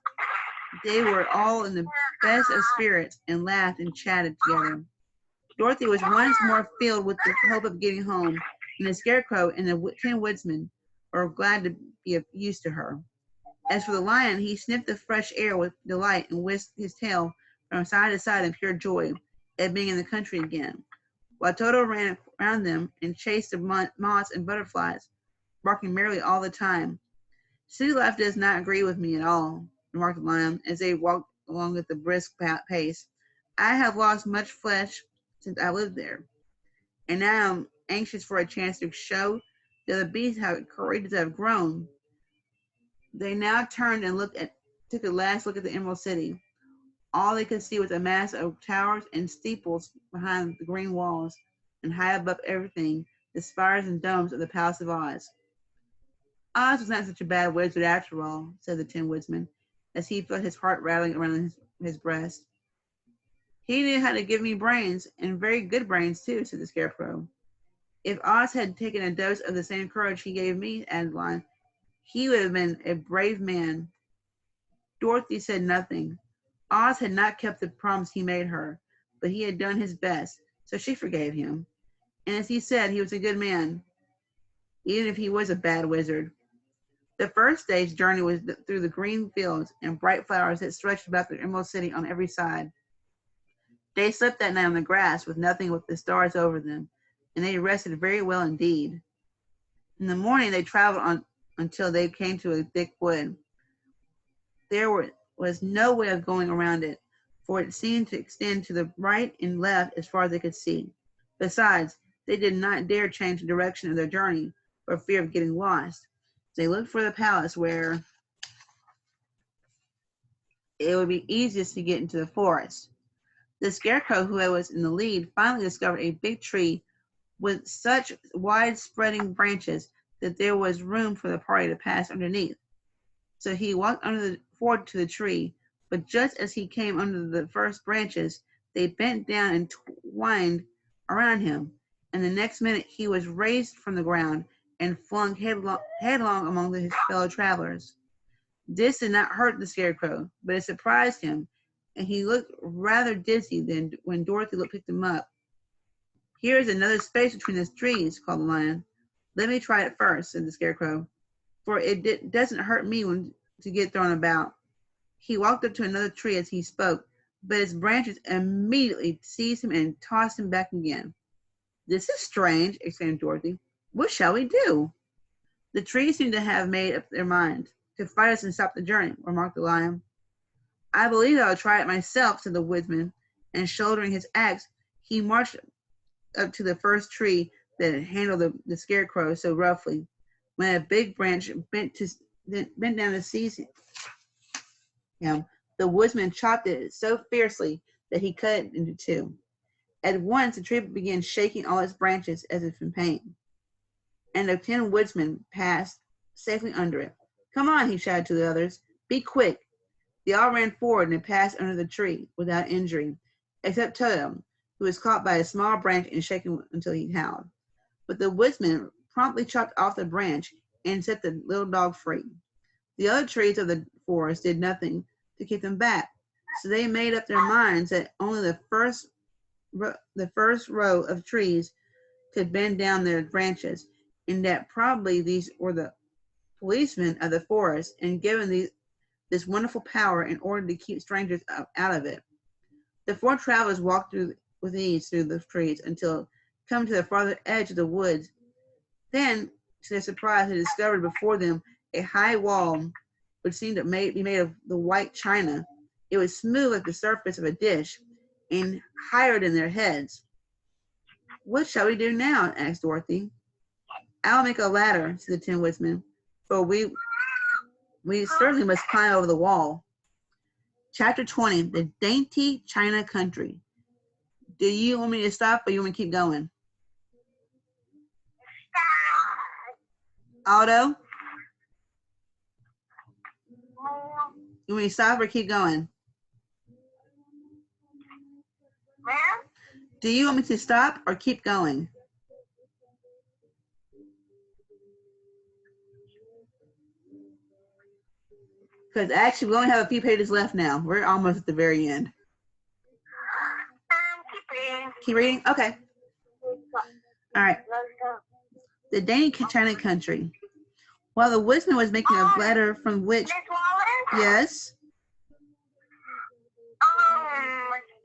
They were all in the best of spirits and laughed and chatted together. Dorothy was once more filled with the hope of getting home, and the Scarecrow and the Tin Woodsman were glad to be of use to her. As for the lion, he sniffed the fresh air with delight and whisked his tail from side to side in pure joy at being in the country again, while Toto ran around them and chased the moths and butterflies, barking merrily all the time. City life does not agree with me at all, remarked the lion as they walked along at a brisk pace. I have lost much flesh since I lived there, and now I'm anxious for a chance to show the other beasts how courageous I've grown. They now turned and took a last look at the Emerald City. All they could see was a mass of towers and steeples behind the green walls, and high above everything, the spires and domes of the Palace of Oz. Oz was not such a bad wizard after all, said the Tin Woodsman, as he felt his heart rattling around his breast. He knew how to give me brains, and very good brains too, said the Scarecrow. If Oz had taken a dose of the same courage he gave me, added Lion, he would have been a brave man. Dorothy said nothing. Oz had not kept the promise he made her, but he had done his best, so she forgave him. And as he said, he was a good man, even if he was a bad wizard. The first day's journey was through the green fields and bright flowers that stretched about the Emerald City on every side. They slept that night on the grass with nothing but the stars over them, and they rested very well indeed. In the morning, they traveled on until they came to a thick wood. There was no way of going around it, for it seemed to extend to the right and left as far as they could see. Besides, they did not dare change the direction of their journey for fear of getting lost. They looked for the palace where it would be easiest to get into the forest. The Scarecrow, who was in the lead, finally discovered a big tree with such wide-spreading branches that there was room for the party to pass underneath. So he walked forward to the tree, but just as he came under the first branches, they bent down and twined around him, and the next minute he was raised from the ground and flung headlong among his fellow travelers. This did not hurt the Scarecrow, but it surprised him, and he looked rather dizzy when Dorothy picked him up. Here is another space between the trees, called the Lion. Let me try it first, said the Scarecrow, for it doesn't hurt me to get thrown about. He walked up to another tree as he spoke, but its branches immediately seized him and tossed him back again. This is strange, exclaimed Dorothy. What shall we do? The trees seem to have made up their mind to fight us and stop the journey, remarked the Lion. I believe I'll try it myself, said the Woodsman, and shouldering his axe, he marched up to the first tree that had handled the Scarecrow so roughly, when a big branch bent down to seize him. The Woodsman chopped it so fiercely that he cut it into two. At once, the tree began shaking all its branches as if in pain. and the Tin Woodsman passed safely under it. Come on, he shouted to the others. Be quick. They all ran forward and passed under the tree without injury, except Toto, who was caught by a small branch and shaken until he howled. But the woodsman promptly chopped off the branch and set the little dog free. The other trees of the forest did nothing to keep them back, so they made up their minds that only the first row of trees could bend down their branches, and that probably these were the policemen of the forest, and given this wonderful power in order to keep strangers out of it. The four travelers walked with ease through the trees until coming to the farther edge of the woods. Then, to their surprise, they discovered before them a high wall which seemed to be made of the white china. It was smooth like the surface of a dish and higher than their heads. What shall we do now? Asked Dorothy. I'll make a ladder, said the Tin Woodsman, for we certainly must climb over the wall. Chapter 20, The Dainty China Country. Do you want me to stop or you want me to keep going? Aldo? You want me to stop or keep going? Do you want me to stop or keep going? Because actually, we only have a few pages left now. We're almost at the very end. Keep reading. Keep reading? Okay. All right. The Dainty China Country. While the woodsman was making a ladder from which... Miss Wallace? Yes?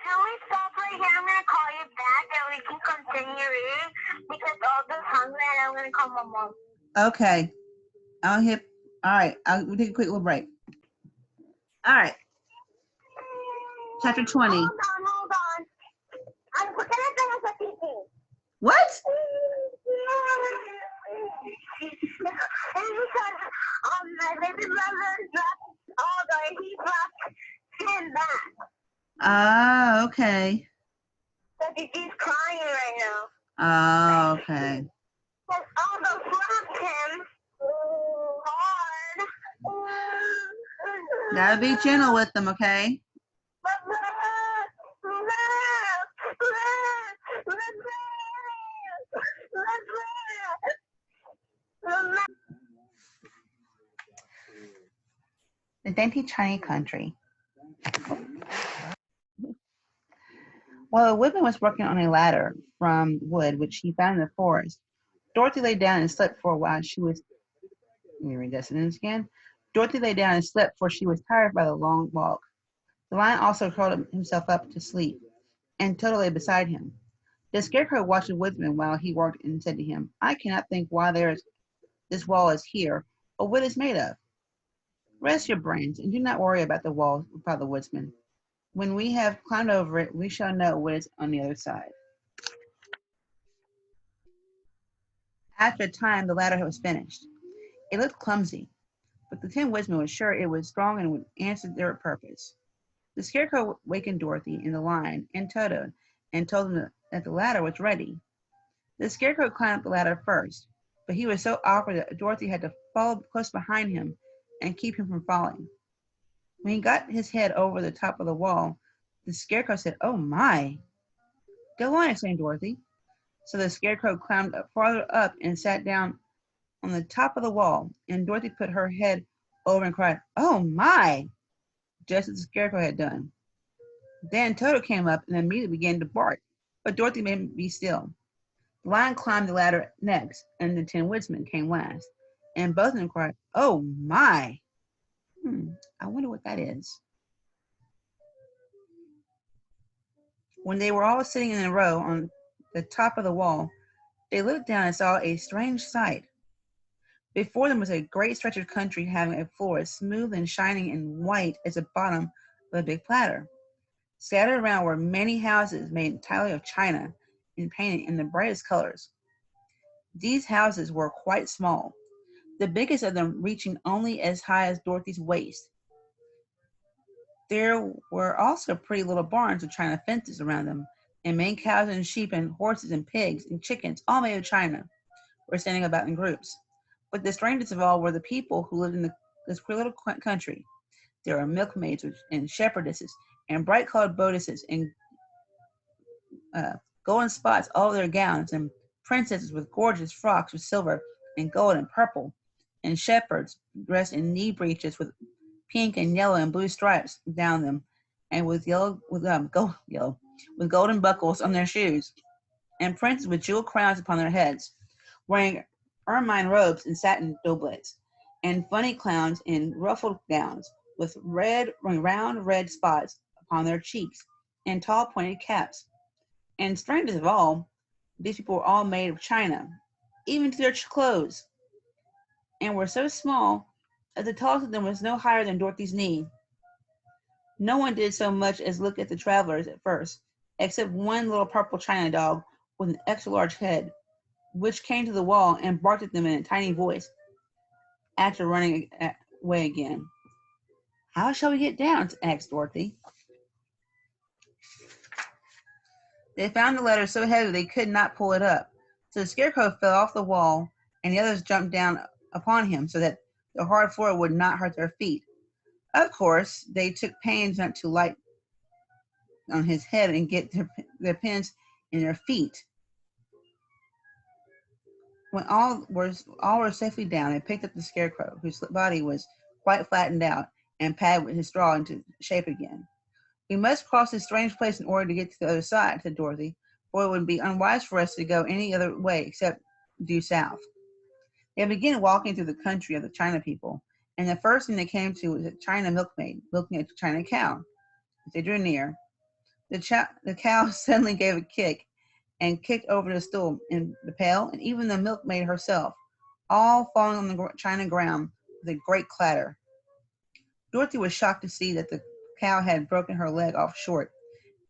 Can we stop right here? I'm going to call you back and we can continue reading because Aldo's hungry and I'm going to call my mom. Okay. All right. We'll take a quick little break. All right. Chapter 20. Hold on. ¿Por qué le pegas a Titi? What? Because my baby brother dropped Aldo and he dropped him back. Ah, okay. So Titi's crying right now. Oh, okay. Because Aldo slapped him hard. Gotta be gentle with them, okay? The Dainty China Country. While the woodman was working on a ladder from wood which he found in the forest, Dorothy lay down and slept for a while. Let me read this again. Dorothy lay down and slept, for she was tired by the long walk. The lion also curled himself up to sleep, and Toto lay beside him. The Scarecrow watched the woodsman while he worked and said to him, I cannot think why this wall is here, or what it's made of. Rest your brains, and do not worry about the wall, replied the woodsman. When we have climbed over it, we shall know what is on the other side. After a time, the ladder was finished. It looked clumsy, but the Tin Woodsman was sure it was strong and would answer their purpose. The Scarecrow wakened Dorothy and the Lion and Toto and told them that the ladder was ready. The Scarecrow climbed up the ladder first, but he was so awkward that Dorothy had to follow close behind him and keep him from falling. When he got his head over the top of the wall, the Scarecrow said, Oh my! Go on, exclaimed Dorothy. So the Scarecrow climbed farther up and sat down on the top of the wall, and Dorothy put her head over and cried, Oh my! Just as the Scarecrow had done. Then Toto came up and immediately began to bark, but Dorothy made him be still. The Lion climbed the ladder next, and the Tin Woodsman came last, and both of them cried, Oh my! I wonder what that is. When they were all sitting in a row on the top of the wall, they looked down and saw a strange sight. Before them was a great stretch of country having a floor as smooth and shining and white as the bottom of a big platter. Scattered around were many houses made entirely of china and painted in the brightest colors. These houses were quite small, the biggest of them reaching only as high as Dorothy's waist. There were also pretty little barns with china fences around them, and many cows and sheep and horses and pigs and chickens, all made of china. were standing about in groups. But the strangest of all were the people who lived in this queer little country. There were milkmaids and shepherdesses and bright-colored bodisses and uh, golden spots all over their gowns, and princesses with gorgeous frocks with silver and gold and purple, and shepherds dressed in knee breeches with pink and yellow and blue stripes down them, and with with golden buckles on their shoes, and princes with jeweled crowns upon their heads, wearing ermine robes and satin doublets, and funny clowns in ruffled gowns with round red spots upon their cheeks, and tall pointed caps. And strangest of all, these people were all made of china, even to their clothes, and were so small that the tallest of them was no higher than Dorothy's knee. No one did so much as look at the travelers at first, except one little purple china dog with an extra large head, which came to the wall and barked at them in a tiny voice after running away again. "How shall we get down?" asked Dorothy. They found the ladder so heavy they could not pull it up. So the Scarecrow fell off the wall, and the others jumped down upon him so that the hard floor would not hurt their feet. Of course, they took pains not to light on his head and get their pins in their feet. When all were safely down, they picked up the Scarecrow, whose body was quite flattened out and padded with his straw into shape again. "We must cross this strange place in order to get to the other side," said Dorothy, "for it would be unwise for us to go any other way except due south." They began walking through the country of the China people, and the first thing they came to was a China milkmaid milking a China cow. As they drew near, the cow suddenly gave a kick and kicked over the stool and the pail, and even the milkmaid herself, all falling on the China ground with a great clatter. Dorothy was shocked to see that the cow had broken her leg off short,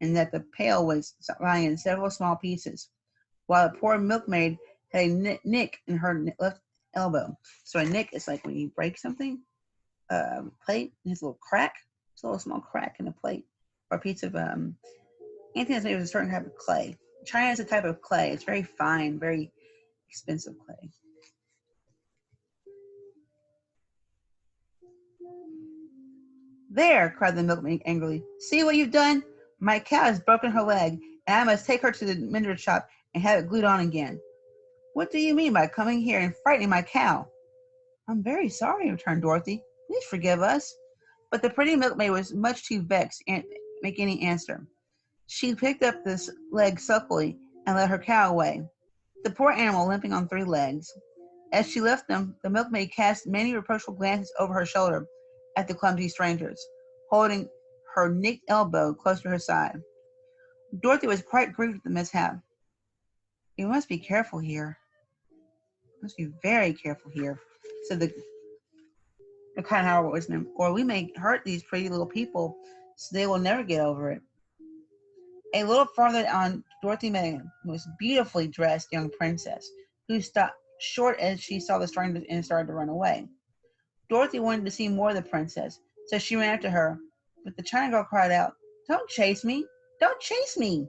and that the pail was lying in several small pieces, while the poor milkmaid had a nick in her left elbow. So a nick is like when you break something, plate, and it's a little crack. It's a little small crack in a plate, or a piece of anything that's made with a certain type of clay. China is a type of clay. It's very fine, very expensive clay. "There!" cried the milkmaid angrily. "See what you've done? My cow has broken her leg, and I must take her to the mender shop and have it glued on again." "What do you mean by coming here and frightening my cow?" "I'm very sorry," returned Dorothy. "Please forgive us." But the pretty milkmaid was much too vexed to make any answer. She picked up this leg sulkily and led her cow away, the poor animal limping on 3 legs. As she left them, the milkmaid cast many reproachful glances over her shoulder at the clumsy strangers, holding her nicked elbow close to her side. Dorothy was quite grieved at the mishap. "You must be careful here. You must be very careful here," said the kind hearted woman, "or we may hurt these pretty little people, so they will never get over it." A little farther on, Dorothy met a most beautifully dressed young princess, who stopped short as she saw the strangers and started to run away. Dorothy wanted to see more of the princess, so she ran after her, but the China girl cried out, "Don't chase me! Don't chase me!"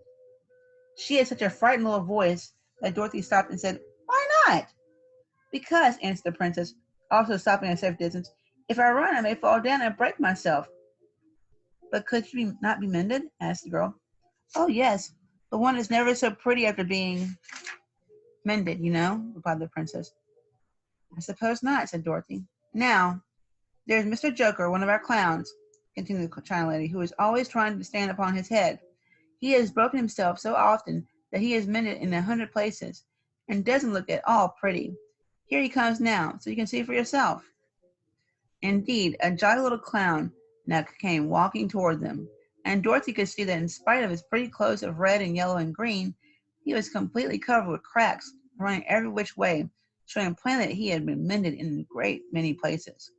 She had such a frightened little voice that Dorothy stopped and said, "Why not?" "Because," answered the princess, also stopping at a safe distance, "if I run, I may fall down and break myself." "But could you not be mended?" asked the girl. "Oh, yes, but one is never so pretty after being mended, you know," replied the princess. "I suppose not," said Dorothy. "Now, there's Mr. Joker, one of our clowns," continued the China lady, "who is always trying to stand upon his head. He has broken himself so often that he is mended in 100 places, and doesn't look at all pretty. Here he comes now, so you can see for yourself." Indeed, a jolly little clown now came walking toward them, and Dorothy could see that in spite of his pretty clothes of red and yellow and green, he was completely covered with cracks running every which way, showing plainly that he had been mended in a great many places.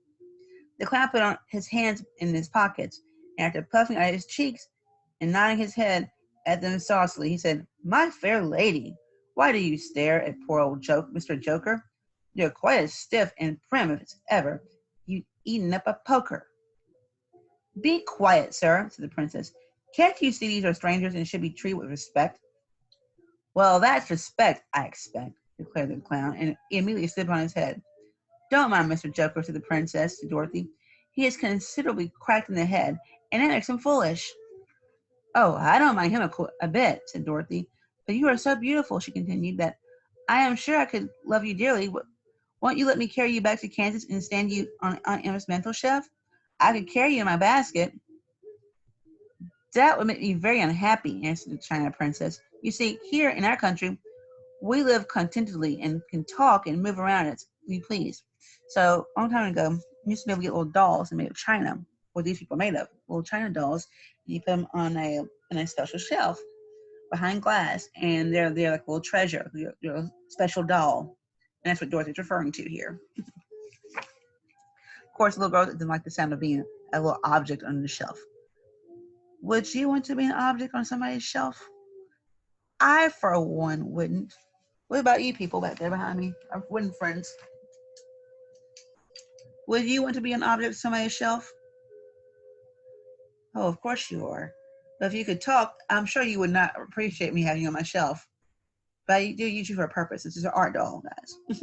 The clown put on his hands in his pockets, and after puffing out his cheeks and nodding his head at them saucily, he said, "My fair lady, why do you stare at poor old Mr. Joker? You're quite as stiff and prim as ever. You've eaten up a poker." "Be quiet, sir," said the princess. "Can't you see these are strangers and should be treated with respect?" "Well, that's respect, I expect. declared the clown, and immediately stood on his head. Don't mind Mr. Joker, said the princess to Dorothy. He is considerably cracked in the head, and that makes him foolish. Oh, I don't mind him a bit, said Dorothy. But you are so beautiful, she continued, that I am sure I could love you dearly. Won't you let me carry you back to Kansas and stand you on Aunt Emma's mantel shelf? I could carry you in my basket. That would make me very unhappy, answered the China princess. You see, here in our country, we live contentedly and can talk and move around as we please. So, a long time ago, we used to be able to get little dolls made of china, what these people are made of, little china dolls, and you put them on a special shelf behind glass, and they're like a little treasure, your special doll. And that's what Dorothy's referring to here. Of course, the little girl didn't like the sound of being a little object on the shelf. Would you want to be an object on somebody's shelf? I, for one, wouldn't. What about you people back there behind me, our wooden friends? Would you want to be an object on somebody's shelf? Oh, of course you are. But if you could talk, I'm sure you would not appreciate me having you on my shelf. But I do use you for a purpose. This is an art doll, guys.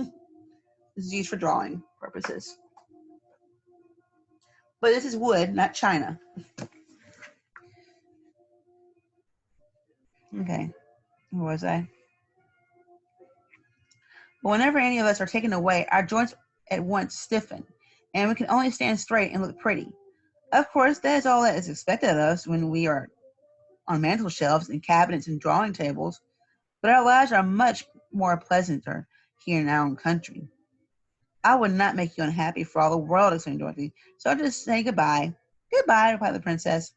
This is used for drawing purposes. But this is wood, not china. Okay, where was I? But whenever any of us are taken away, our joints at once stiffen, and we can only stand straight and look pretty. Of course, that is all that is expected of us when we are on mantel shelves and cabinets and drawing tables, but our lives are much more pleasanter here in our own country. I would not make you unhappy for all the world, exclaimed Dorothy, so I'll just say goodbye. Goodbye, replied the princess.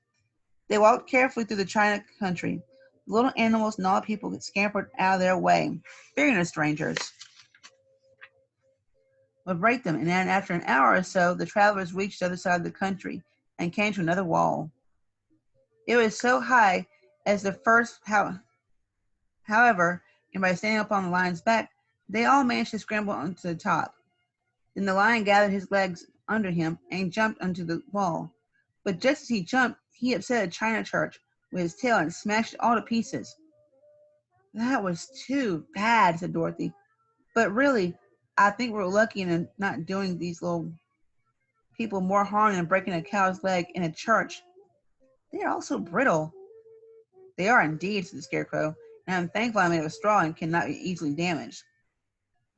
They walked carefully through the China country. The little animals and all the people scampered out of their way, fearing the strangers would break them, and then after an hour or so, the travelers reached the other side of the country and came to another wall. It was so high as the first, however, and by standing up on the lion's back, they all managed to scramble onto the top. Then the lion gathered his legs under him and jumped onto the wall. But just as he jumped, he upset a china church with his tail and smashed it all to pieces. That was too bad, said Dorothy. But really, I think we're lucky in not doing these little people more harm than breaking a cow's leg in a church. They are also brittle. They are indeed, said the Scarecrow, and I'm thankful I'm made of straw and cannot be easily damaged.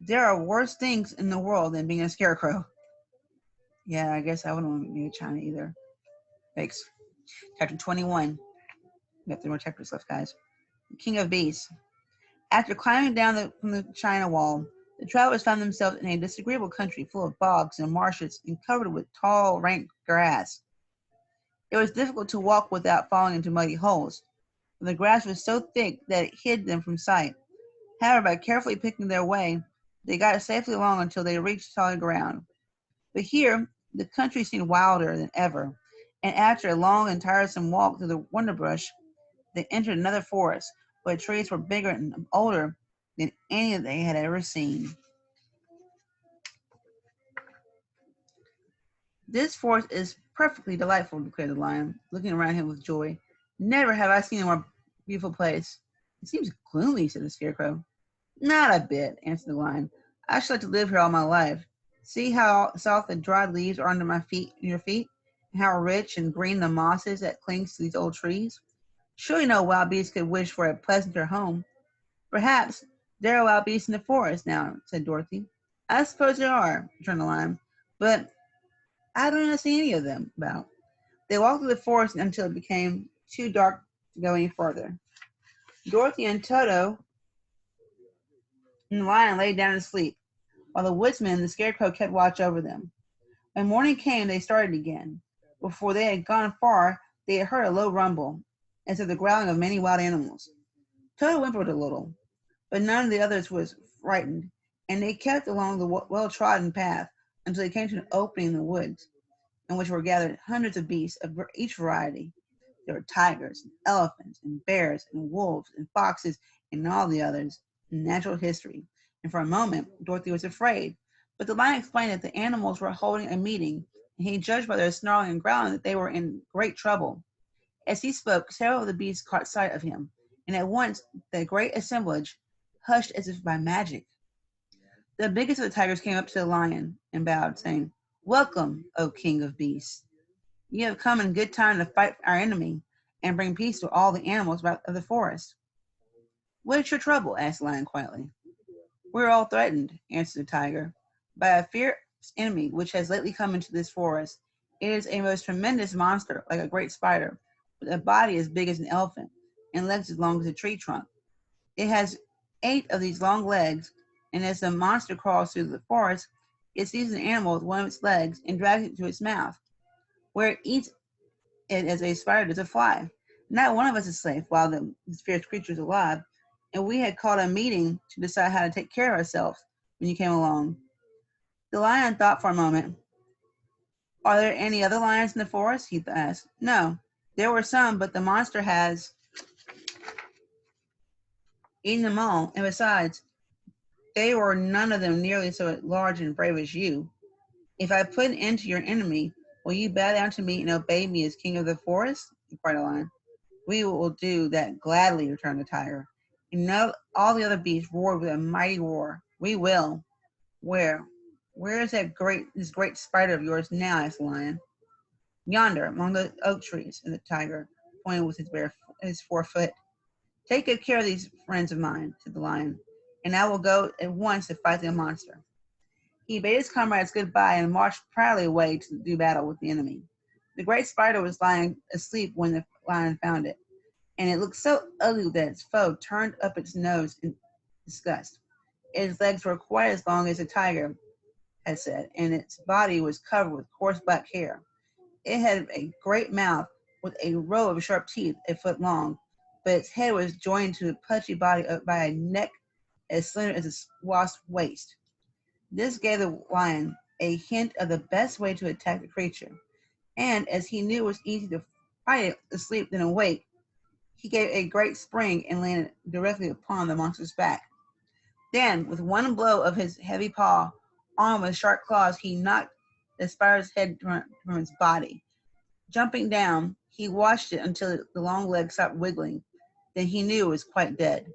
There are worse things in the world than being a scarecrow. Yeah, I guess I wouldn't want to be a China either. Thanks. Chapter 21. We have 3 more chapters left, guys. The King of Beasts. After climbing down from the China wall, the travelers found themselves in a disagreeable country full of bogs and marshes and covered with tall, rank grass. It was difficult to walk without falling into muddy holes, for the grass was so thick that it hid them from sight. However, by carefully picking their way, they got safely along until they reached solid ground. But here, the country seemed wilder than ever, and after a long and tiresome walk through the wonderbush, they entered another forest, where the trees were bigger and older than any that they had ever seen. This forest is perfectly delightful, declared the lion, looking around him with joy. Never have I seen a more beautiful place. It seems gloomy, said the Scarecrow. Not a bit, answered the lion. I should like to live here all my life. See how soft the dried leaves are under my feet and your feet, and how rich and green the moss is that clings to these old trees. Surely no wild beast could wish for a pleasanter home. Perhaps there are wild beasts in the forest now, said Dorothy. I suppose there are, returned the lion, but I don't see any of them about. They walked through the forest until it became too dark to go any further. Dorothy and Toto and the lion lay down to sleep, while the woodsman and the Scarecrow kept watch over them. When morning came, they started again. Before they had gone far, they had heard a low rumble, as of the growling of many wild animals. Toto whimpered a little, but none of the others was frightened, and they kept along the well-trodden path until they came to an opening in the woods, in which were gathered hundreds of beasts of each variety. There were tigers, and elephants, and bears, and wolves, and foxes, and all the others in natural history. And for a moment, Dorothy was afraid. But the lion explained that the animals were holding a meeting, and he judged by their snarling and growling that they were in great trouble. As he spoke, several of the beasts caught sight of him, and at once the great assemblage hushed as if by magic. The biggest of the tigers came up to the lion and bowed, saying, "Welcome, O king of beasts. You have come in good time to fight our enemy and bring peace to all the animals of the forest." "What is your trouble?" asked the lion quietly. "We are all threatened," answered the tiger, "by a fierce enemy which has lately come into this forest. It is a most tremendous monster, like a great spider, with a body as big as an elephant and legs as long as a tree trunk. It has 8 of these long legs, and as the monster crawls through the forest, it seizes an animal with one of its legs and drags it to its mouth, where it eats it as a spider does a fly. Not one of us is safe while this fierce creature is alive, and we had called a meeting to decide how to take care of ourselves when you came along." The lion thought for a moment. "Are there any other lions in the forest?" he asked. "No, there were some, but the monster has eaten them all, and besides, they were none of them nearly so large and brave as you. If I put an end to your enemy, will you bow down to me and obey me as king of the forest?" inquired the lion. "We will do that gladly," returned the tiger. And now all the other beasts roared with a mighty roar. "We will." "Where? Where is this great spider of yours now?" asked the lion. "Yonder, among the oak trees," said the tiger, pointing with his forefoot. "Take good care of these friends of mine," said the lion, "and I will go at once to fight the monster." He bade his comrades goodbye and marched proudly away to do battle with the enemy. The great spider was lying asleep when the lion found it, and it looked so ugly that its foe turned up its nose in disgust. Its legs were quite as long as the tiger had said, and its body was covered with coarse black hair. It had a great mouth with a row of sharp teeth a foot long, but its head was joined to the pudgy body by a neck as slender as a wasp's waist. This gave the lion a hint of the best way to attack the creature, and as he knew it was easier to fight it asleep than awake, he gave a great spring and landed directly upon the monster's back. Then, with one blow of his heavy paw, armed with sharp claws, he knocked the spider's head from its body. Jumping down, he watched it until the long legs stopped wiggling. Then he knew it was quite dead.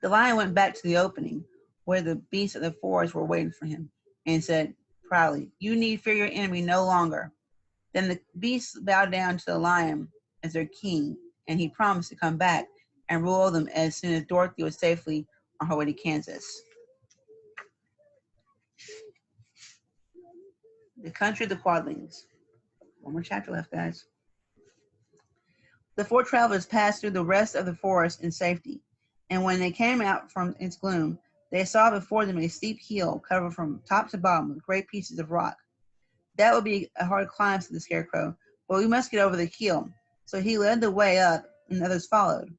The lion went back to the opening, where the beasts of the forest were waiting for him, and said proudly, "You need fear your enemy no longer." Then the beasts bowed down to the lion as their king, and he promised to come back and rule them as soon as Dorothy was safely on her way to Kansas. The country of the quadlings. One more chapter left, guys. The 4 travelers passed through the rest of the forest in safety, and when they came out from its gloom, they saw before them a steep hill covered from top to bottom with great pieces of rock. "That would be a hard climb," said the Scarecrow, "but we must get over the hill." So he led the way up, and the others followed.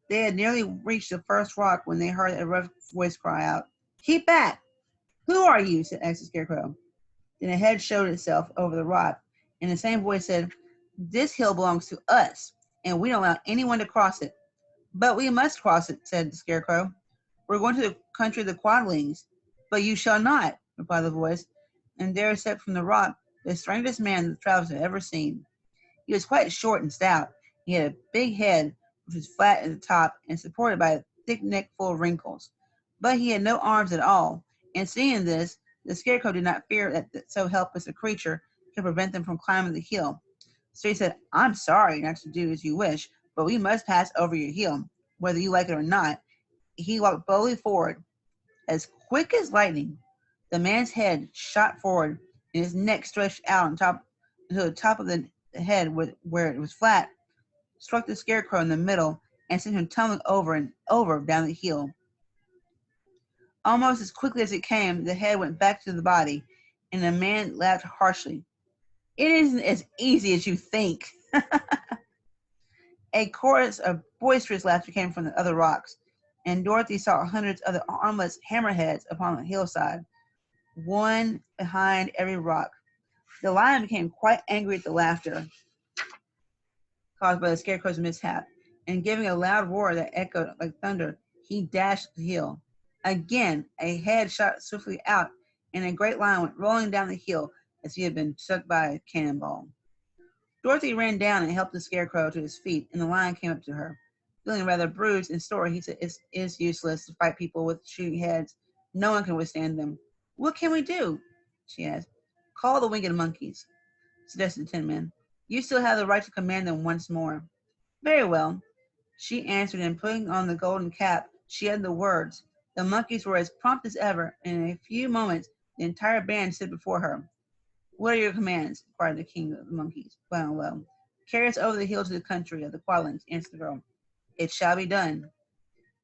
They had nearly reached the first rock when they heard a rough voice cry out, "Keep back! Who are you?" asked the Scarecrow. Then a head showed itself over the rock, and the same voice said, "This hill belongs to us, and we don't allow anyone to cross it." "But we must cross it," said the Scarecrow. "We're going to the country of the Quadlings." "But you shall not," replied the voice, and there stepped from the rock the strangest man the travelers had ever seen. He was quite short and stout. He had a big head, which was flat at the top and supported by a thick neck full of wrinkles. But he had no arms at all, and seeing this, the Scarecrow did not fear that so helpless a creature could prevent them from climbing the hill. So he said, "I'm sorry not to do as you wish, but we must pass over your hill, whether you like it or not." He walked boldly forward. As quick as lightning, the man's head shot forward, and his neck stretched out until the top of the head, where it was flat, struck the Scarecrow in the middle and sent him tumbling over and over down the hill. Almost as quickly as it came, the head went back to the body, and the man laughed harshly. "It isn't as easy as you think." A chorus of boisterous laughter came from the other rocks, and Dorothy saw hundreds of the armless hammerheads upon the hillside, one behind every rock. The lion became quite angry at the laughter caused by the Scarecrow's mishap, and giving a loud roar that echoed like thunder, he dashed the hill. Again, a head shot swiftly out, and a great lion went rolling down the hill as if he had been struck by a cannonball. Dorothy ran down and helped the Scarecrow to his feet, and the lion came up to her. Feeling rather bruised and sore, he said, "It's useless to fight people with shooting heads. No one can withstand them. What can we do? She asked. Call the winged monkeys, suggested the Tin Man. You still have the right to command them once more. Very well, she answered, and putting on the golden cap, she uttered the words. The monkeys were as prompt as ever, and in a few moments the entire band stood before her. What are your commands? Inquired the king of the monkeys. Well. Carry us over the hill to the country of the Quadlings, answered the girl. It shall be done,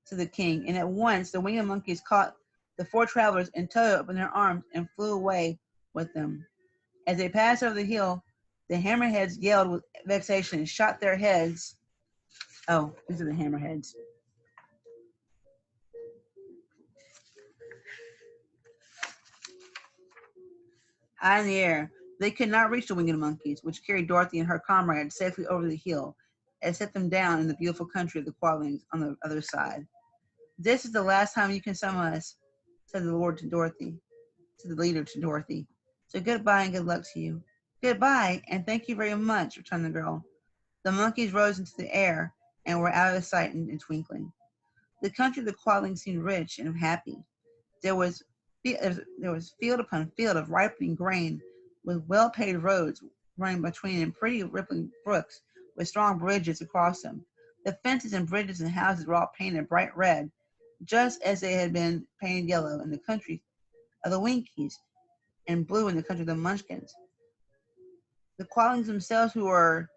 said the king, and at once the winged monkeys caught the four travelers and towed up in their arms and flew away with them. As they passed over the hill, the hammerheads yelled with vexation and shot their heads. Oh, these are the hammerheads. High in the air, they could not reach the winged monkeys, which carried Dorothy and her comrades safely over the hill and set them down in the beautiful country of the Quadlings on the other side. This is the last time you can summon us, said the Lord to Dorothy, said the leader to Dorothy. So goodbye and good luck to you. Goodbye, and thank you very much, returned the girl. The monkeys rose into the air and were out of sight in a twinkling. The country of the Quadlings seemed rich and happy. There was field upon field of ripening grain, with well-paved roads running between and pretty rippling brooks with strong bridges across them. The fences and bridges and houses were all painted bright red, just as they had been painted yellow in the country of the Winkies and blue in the country of the Munchkins. The Quadlings themselves, who were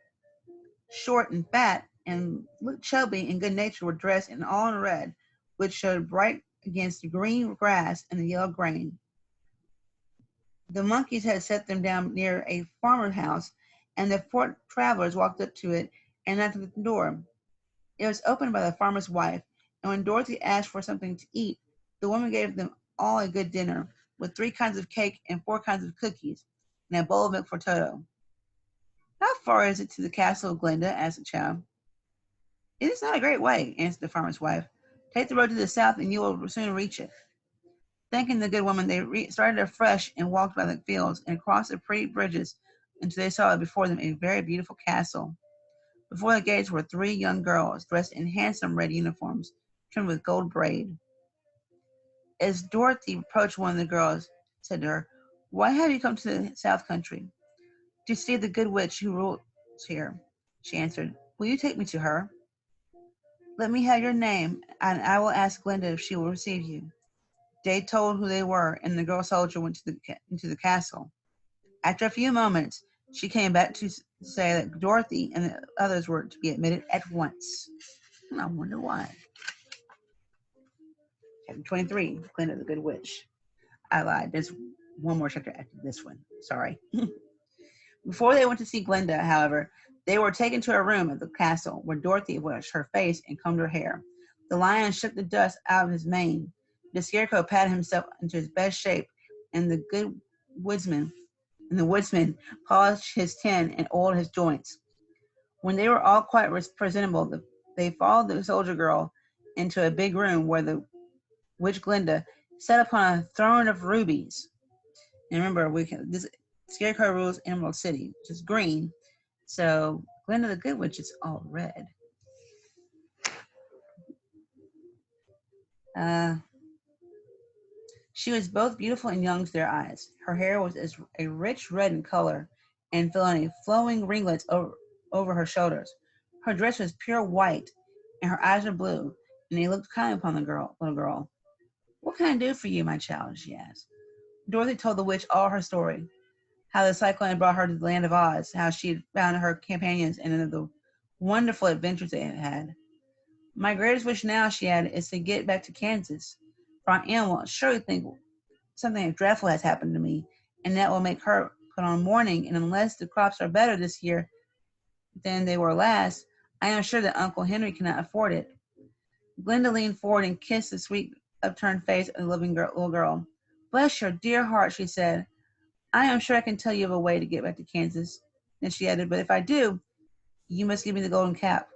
short and fat and looked chubby and good-natured, were dressed in all in red, which showed bright against the green grass and the yellow grain. The monkeys had set them down near a farmer's house, and the four travelers walked up to it and knocked at the door. It was opened by the farmer's wife, and when Dorothy asked for something to eat, the woman gave them all a good dinner, with 3 kinds of cake and 4 kinds of cookies, and a bowl of milk for Toto. How far is it to the castle of Glinda? Asked the child. It is not a great way, answered the farmer's wife. Take the road to the south, and you will soon reach it. Thanking the good woman, they started afresh and walked by the fields and across the pretty bridges until they saw before them a very beautiful castle. Before the gates were 3 young girls dressed in handsome red uniforms, trimmed with gold braid. As Dorothy approached one of the girls, said to her, "Why have you come to the south country?" "To see the good witch who rules here," she answered. "Will you take me to her?" "Let me have your name, and I will ask Glinda if she will receive you." They told who they were, and the girl soldier went into the castle. After a few moments, she came back to say that Dorothy and the others were to be admitted at once. I wonder why. Chapter 23, Glinda the Good Witch. I lied. There's one more chapter after this one. Sorry. Before they went to see Glinda, however, they were taken to a room at the castle where Dorothy washed her face and combed her hair. The lion shook the dust out of his mane. The scarecrow patted himself into his best shape, and the woodsman polished his tin and oiled his joints. When they were all quite presentable, they followed the soldier girl into a big room where the witch Glinda sat upon a throne of rubies. And remember, this scarecrow rules Emerald City, which is green. So Glinda the Good Witch is all red. She was both beautiful and young to their eyes. Her hair was a rich red in color and fell in flowing ringlets over her shoulders. Her dress was pure white, and her eyes were blue, and they looked kindly upon the little girl. "What can I do for you, my child?" she asked. Dorothy told the witch all her story, how the cyclone had brought her to the land of Oz, how she had found her companions, and the wonderful adventures they had had. "My greatest wish now," she added, "is to get back to Kansas, for Aunt Em will surely think something dreadful has happened to me, and that will make her put on mourning, and unless the crops are better this year than they were last, I am sure that Uncle Henry cannot afford it." Glinda leaned forward and kissed the sweet upturned face of the little girl. "Bless your dear heart," she said. "I am sure I can tell you of a way to get back to Kansas." Then she added, "But if I do, you must give me the golden cap."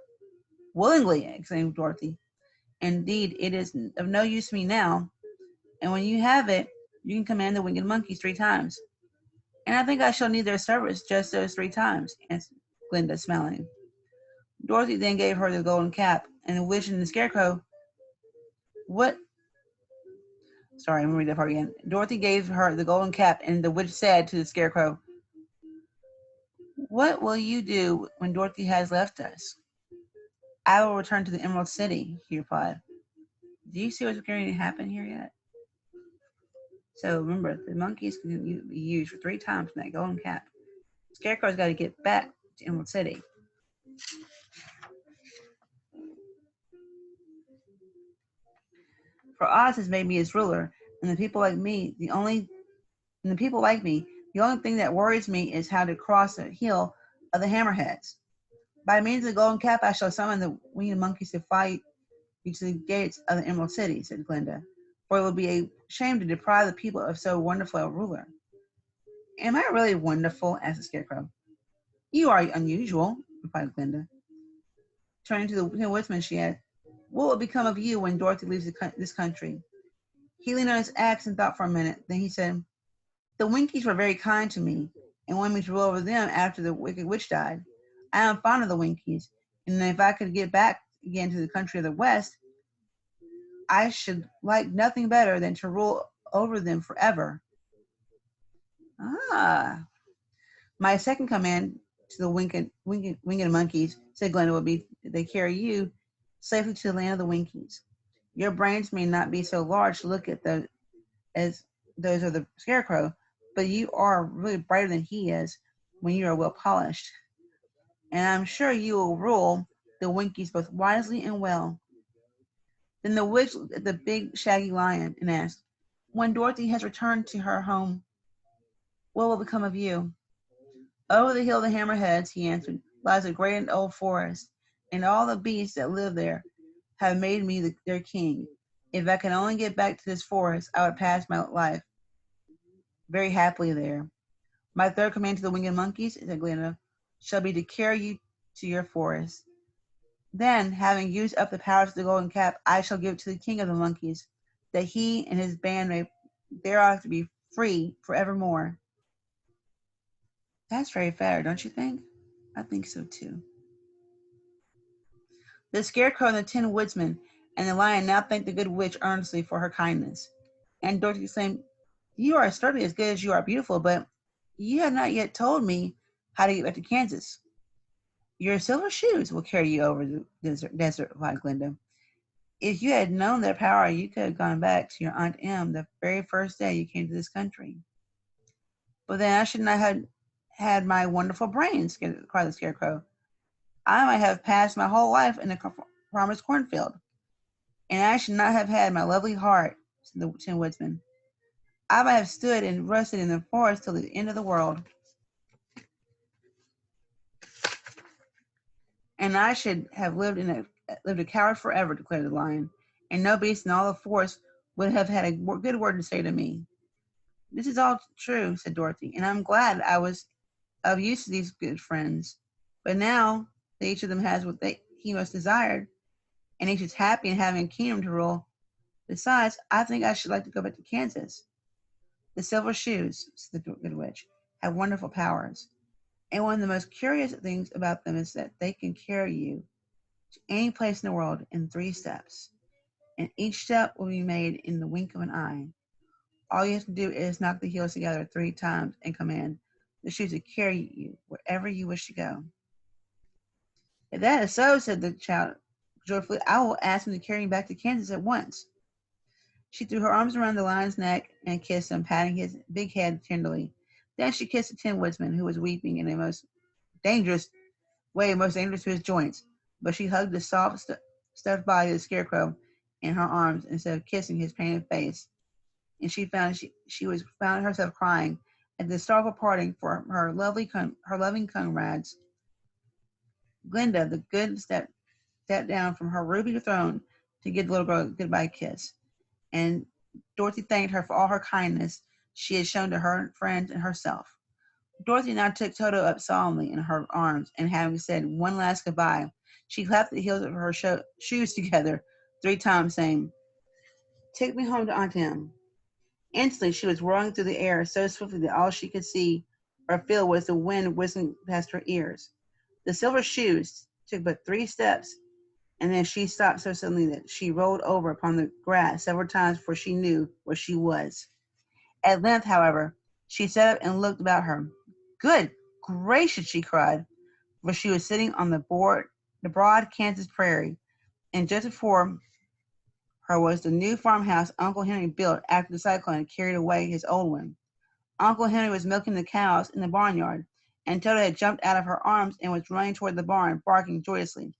"Willingly," exclaimed Dorothy. "Indeed, it is of no use to me now, and when you have it, you can command the winged monkeys 3 times." "And I think I shall need their service just those 3 times," answered Glinda, smiling. Dorothy then gave her the golden cap, and the witch and the scarecrow Sorry, I'm going to read that part again. Dorothy gave her the golden cap, and the witch said to the Scarecrow, "What will you do when Dorothy has left us?" "I will return to the Emerald City," he replied. Do you see what's going to happen here yet? So remember, the monkeys can be used for 3 times in that golden cap. Scarecrow's got to get back to Emerald City. For Oz has made me his ruler, and the people like me, the only thing that worries me is how to cross the hill of the hammerheads. By means of the golden cap, I shall summon the winged monkeys to fly you to the gates of the Emerald City, said Glinda, for it would be a shame to deprive the people of so wonderful a ruler. Am I really wonderful? Asked the Scarecrow. You are unusual, replied Glinda. Turning to the Tin Woodsman, she asked, what will become of you when Dorothy leaves this country? He leaned on his axe and thought for a minute. Then he said, the Winkies were very kind to me and wanted me to rule over them after the Wicked Witch died. I am fond of the Winkies, and if I could get back again to the country of the West, I should like nothing better than to rule over them forever. Ah. My second command to the winged monkeys, said Glinda, will be they carry you safely to the land of the Winkies. Your brains may not be so large to look at as those of the Scarecrow, but you are really brighter than he is when you are well polished. And I'm sure you will rule the Winkies both wisely and well. Then the witch looked at the big shaggy lion and asked, when Dorothy has returned to her home, what will become of you? Over the hill of the Hammerheads, he answered, lies a great and old forest, and all the beasts that live there have made me their king. If I can only get back to this forest, I would pass my life very happily there. My third command to the winged monkeys, said Glinda, shall be to carry you to your forest. Then, having used up the powers of the golden cap, I shall give it to the king of the monkeys, that he and his band may thereafter be free forevermore. That's very fair, don't you think? I think so too. The Scarecrow and the Tin Woodsman and the Lion now thanked the good witch earnestly for her kindness. And Dorothy exclaimed, you are certainly as good as you are beautiful, but you have not yet told me how to get back to Kansas. Your silver shoes will carry you over the desert, replied Glinda. If you had known their power, you could have gone back to your Aunt Em the very first day you came to this country. But then I should not have had my wonderful brains, cried the Scarecrow. I might have passed my whole life in a promised cornfield, and I should not have had my lovely heart, said the Tin Woodsman. I might have stood and rested in the forest till the end of the world, and I should have lived a coward forever, declared the Lion, and no beast in all the forest would have had a good word to say to me. This is all true, said Dorothy, and I'm glad I was of use to these good friends. But now that each of them has what he most desired, and each is happy in having a kingdom to rule, besides, I think I should like to go back to Kansas. The silver shoes, said the good witch, have wonderful powers, and one of the most curious things about them is that they can carry you to any place in the world in 3 steps, and each step will be made in the wink of an eye. All you have to do is knock the heels together 3 times and command the shoes to carry you wherever you wish to go. If that is so, said the child joyfully, I will ask him to carry me back to Kansas at once. She threw her arms around the lion's neck and kissed him, patting his big head tenderly. Then she kissed the Tin Woodsman, who was weeping in a most dangerous to his joints. But she hugged the soft, stuffed body of the Scarecrow in her arms instead of kissing his painted face. And she found herself crying at the sorrowful parting for her loving comrades. Glinda, the good, stepped down from her ruby throne to give the little girl a goodbye kiss. And Dorothy thanked her for all her kindness she had shown to her friends and herself. Dorothy now took Toto up solemnly in her arms, and having said one last goodbye, she clapped the heels of her shoes together 3 times, saying, take me home to Aunt Em. Instantly, she was whirling through the air so swiftly that all she could see or feel was the wind whistling past her ears. The silver shoes took but 3 steps, and then she stopped so suddenly that she rolled over upon the grass several times before she knew where she was. At length, however, she sat up and looked about her. Good gracious, she cried, for she was sitting on the broad Kansas prairie, and just before her was the new farmhouse Uncle Henry built after the cyclone carried away his old one. Uncle Henry was milking the cows in the barnyard, and Toto had jumped out of her arms and was running toward the barn, barking joyously.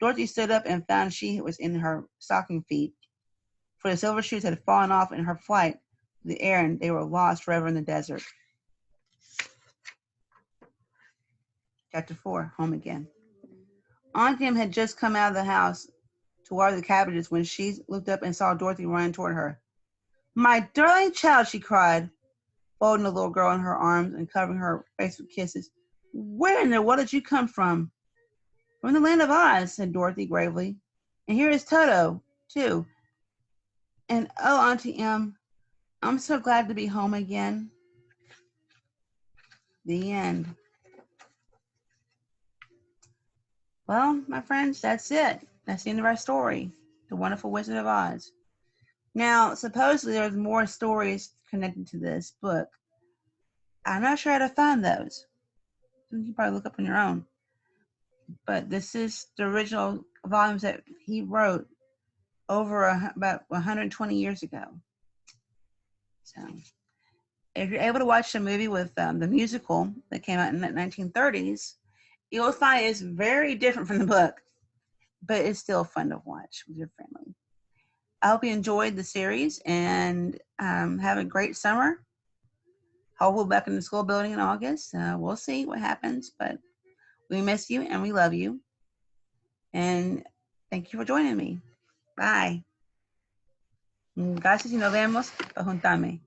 Dorothy stood up and found she was in her stocking feet, for the silver shoes had fallen off in her flight through the air, and they were lost forever in the desert. Chapter 4, Home Again. Aunt Em had just come out of the house to water the cabbages when she looked up and saw Dorothy running toward her. My darling child, she cried, folding the little girl in her arms and covering her face with kisses. Where in the world did you come from? From the land of Oz, said Dorothy gravely. And here is Toto, too. And oh, Auntie Em, I'm so glad to be home again. The end. Well, my friends, that's it. That's the end of our story, The Wonderful Wizard of Oz. Now, supposedly there's more stories connected to this book. I'm not sure how to find those. You can probably look up on your own. But this is the original volumes that he wrote over about 120 years ago. So, if you're able to watch the movie with the musical that came out in the 1930s, you'll find it's very different from the book, but it's still fun to watch with your family. I hope you enjoyed the series and have a great summer. Hope we'll be back in the school building in August. We'll see what happens, but we miss you and we love you. And thank you for joining me. Bye. Gracias y nos vemos. Juntame.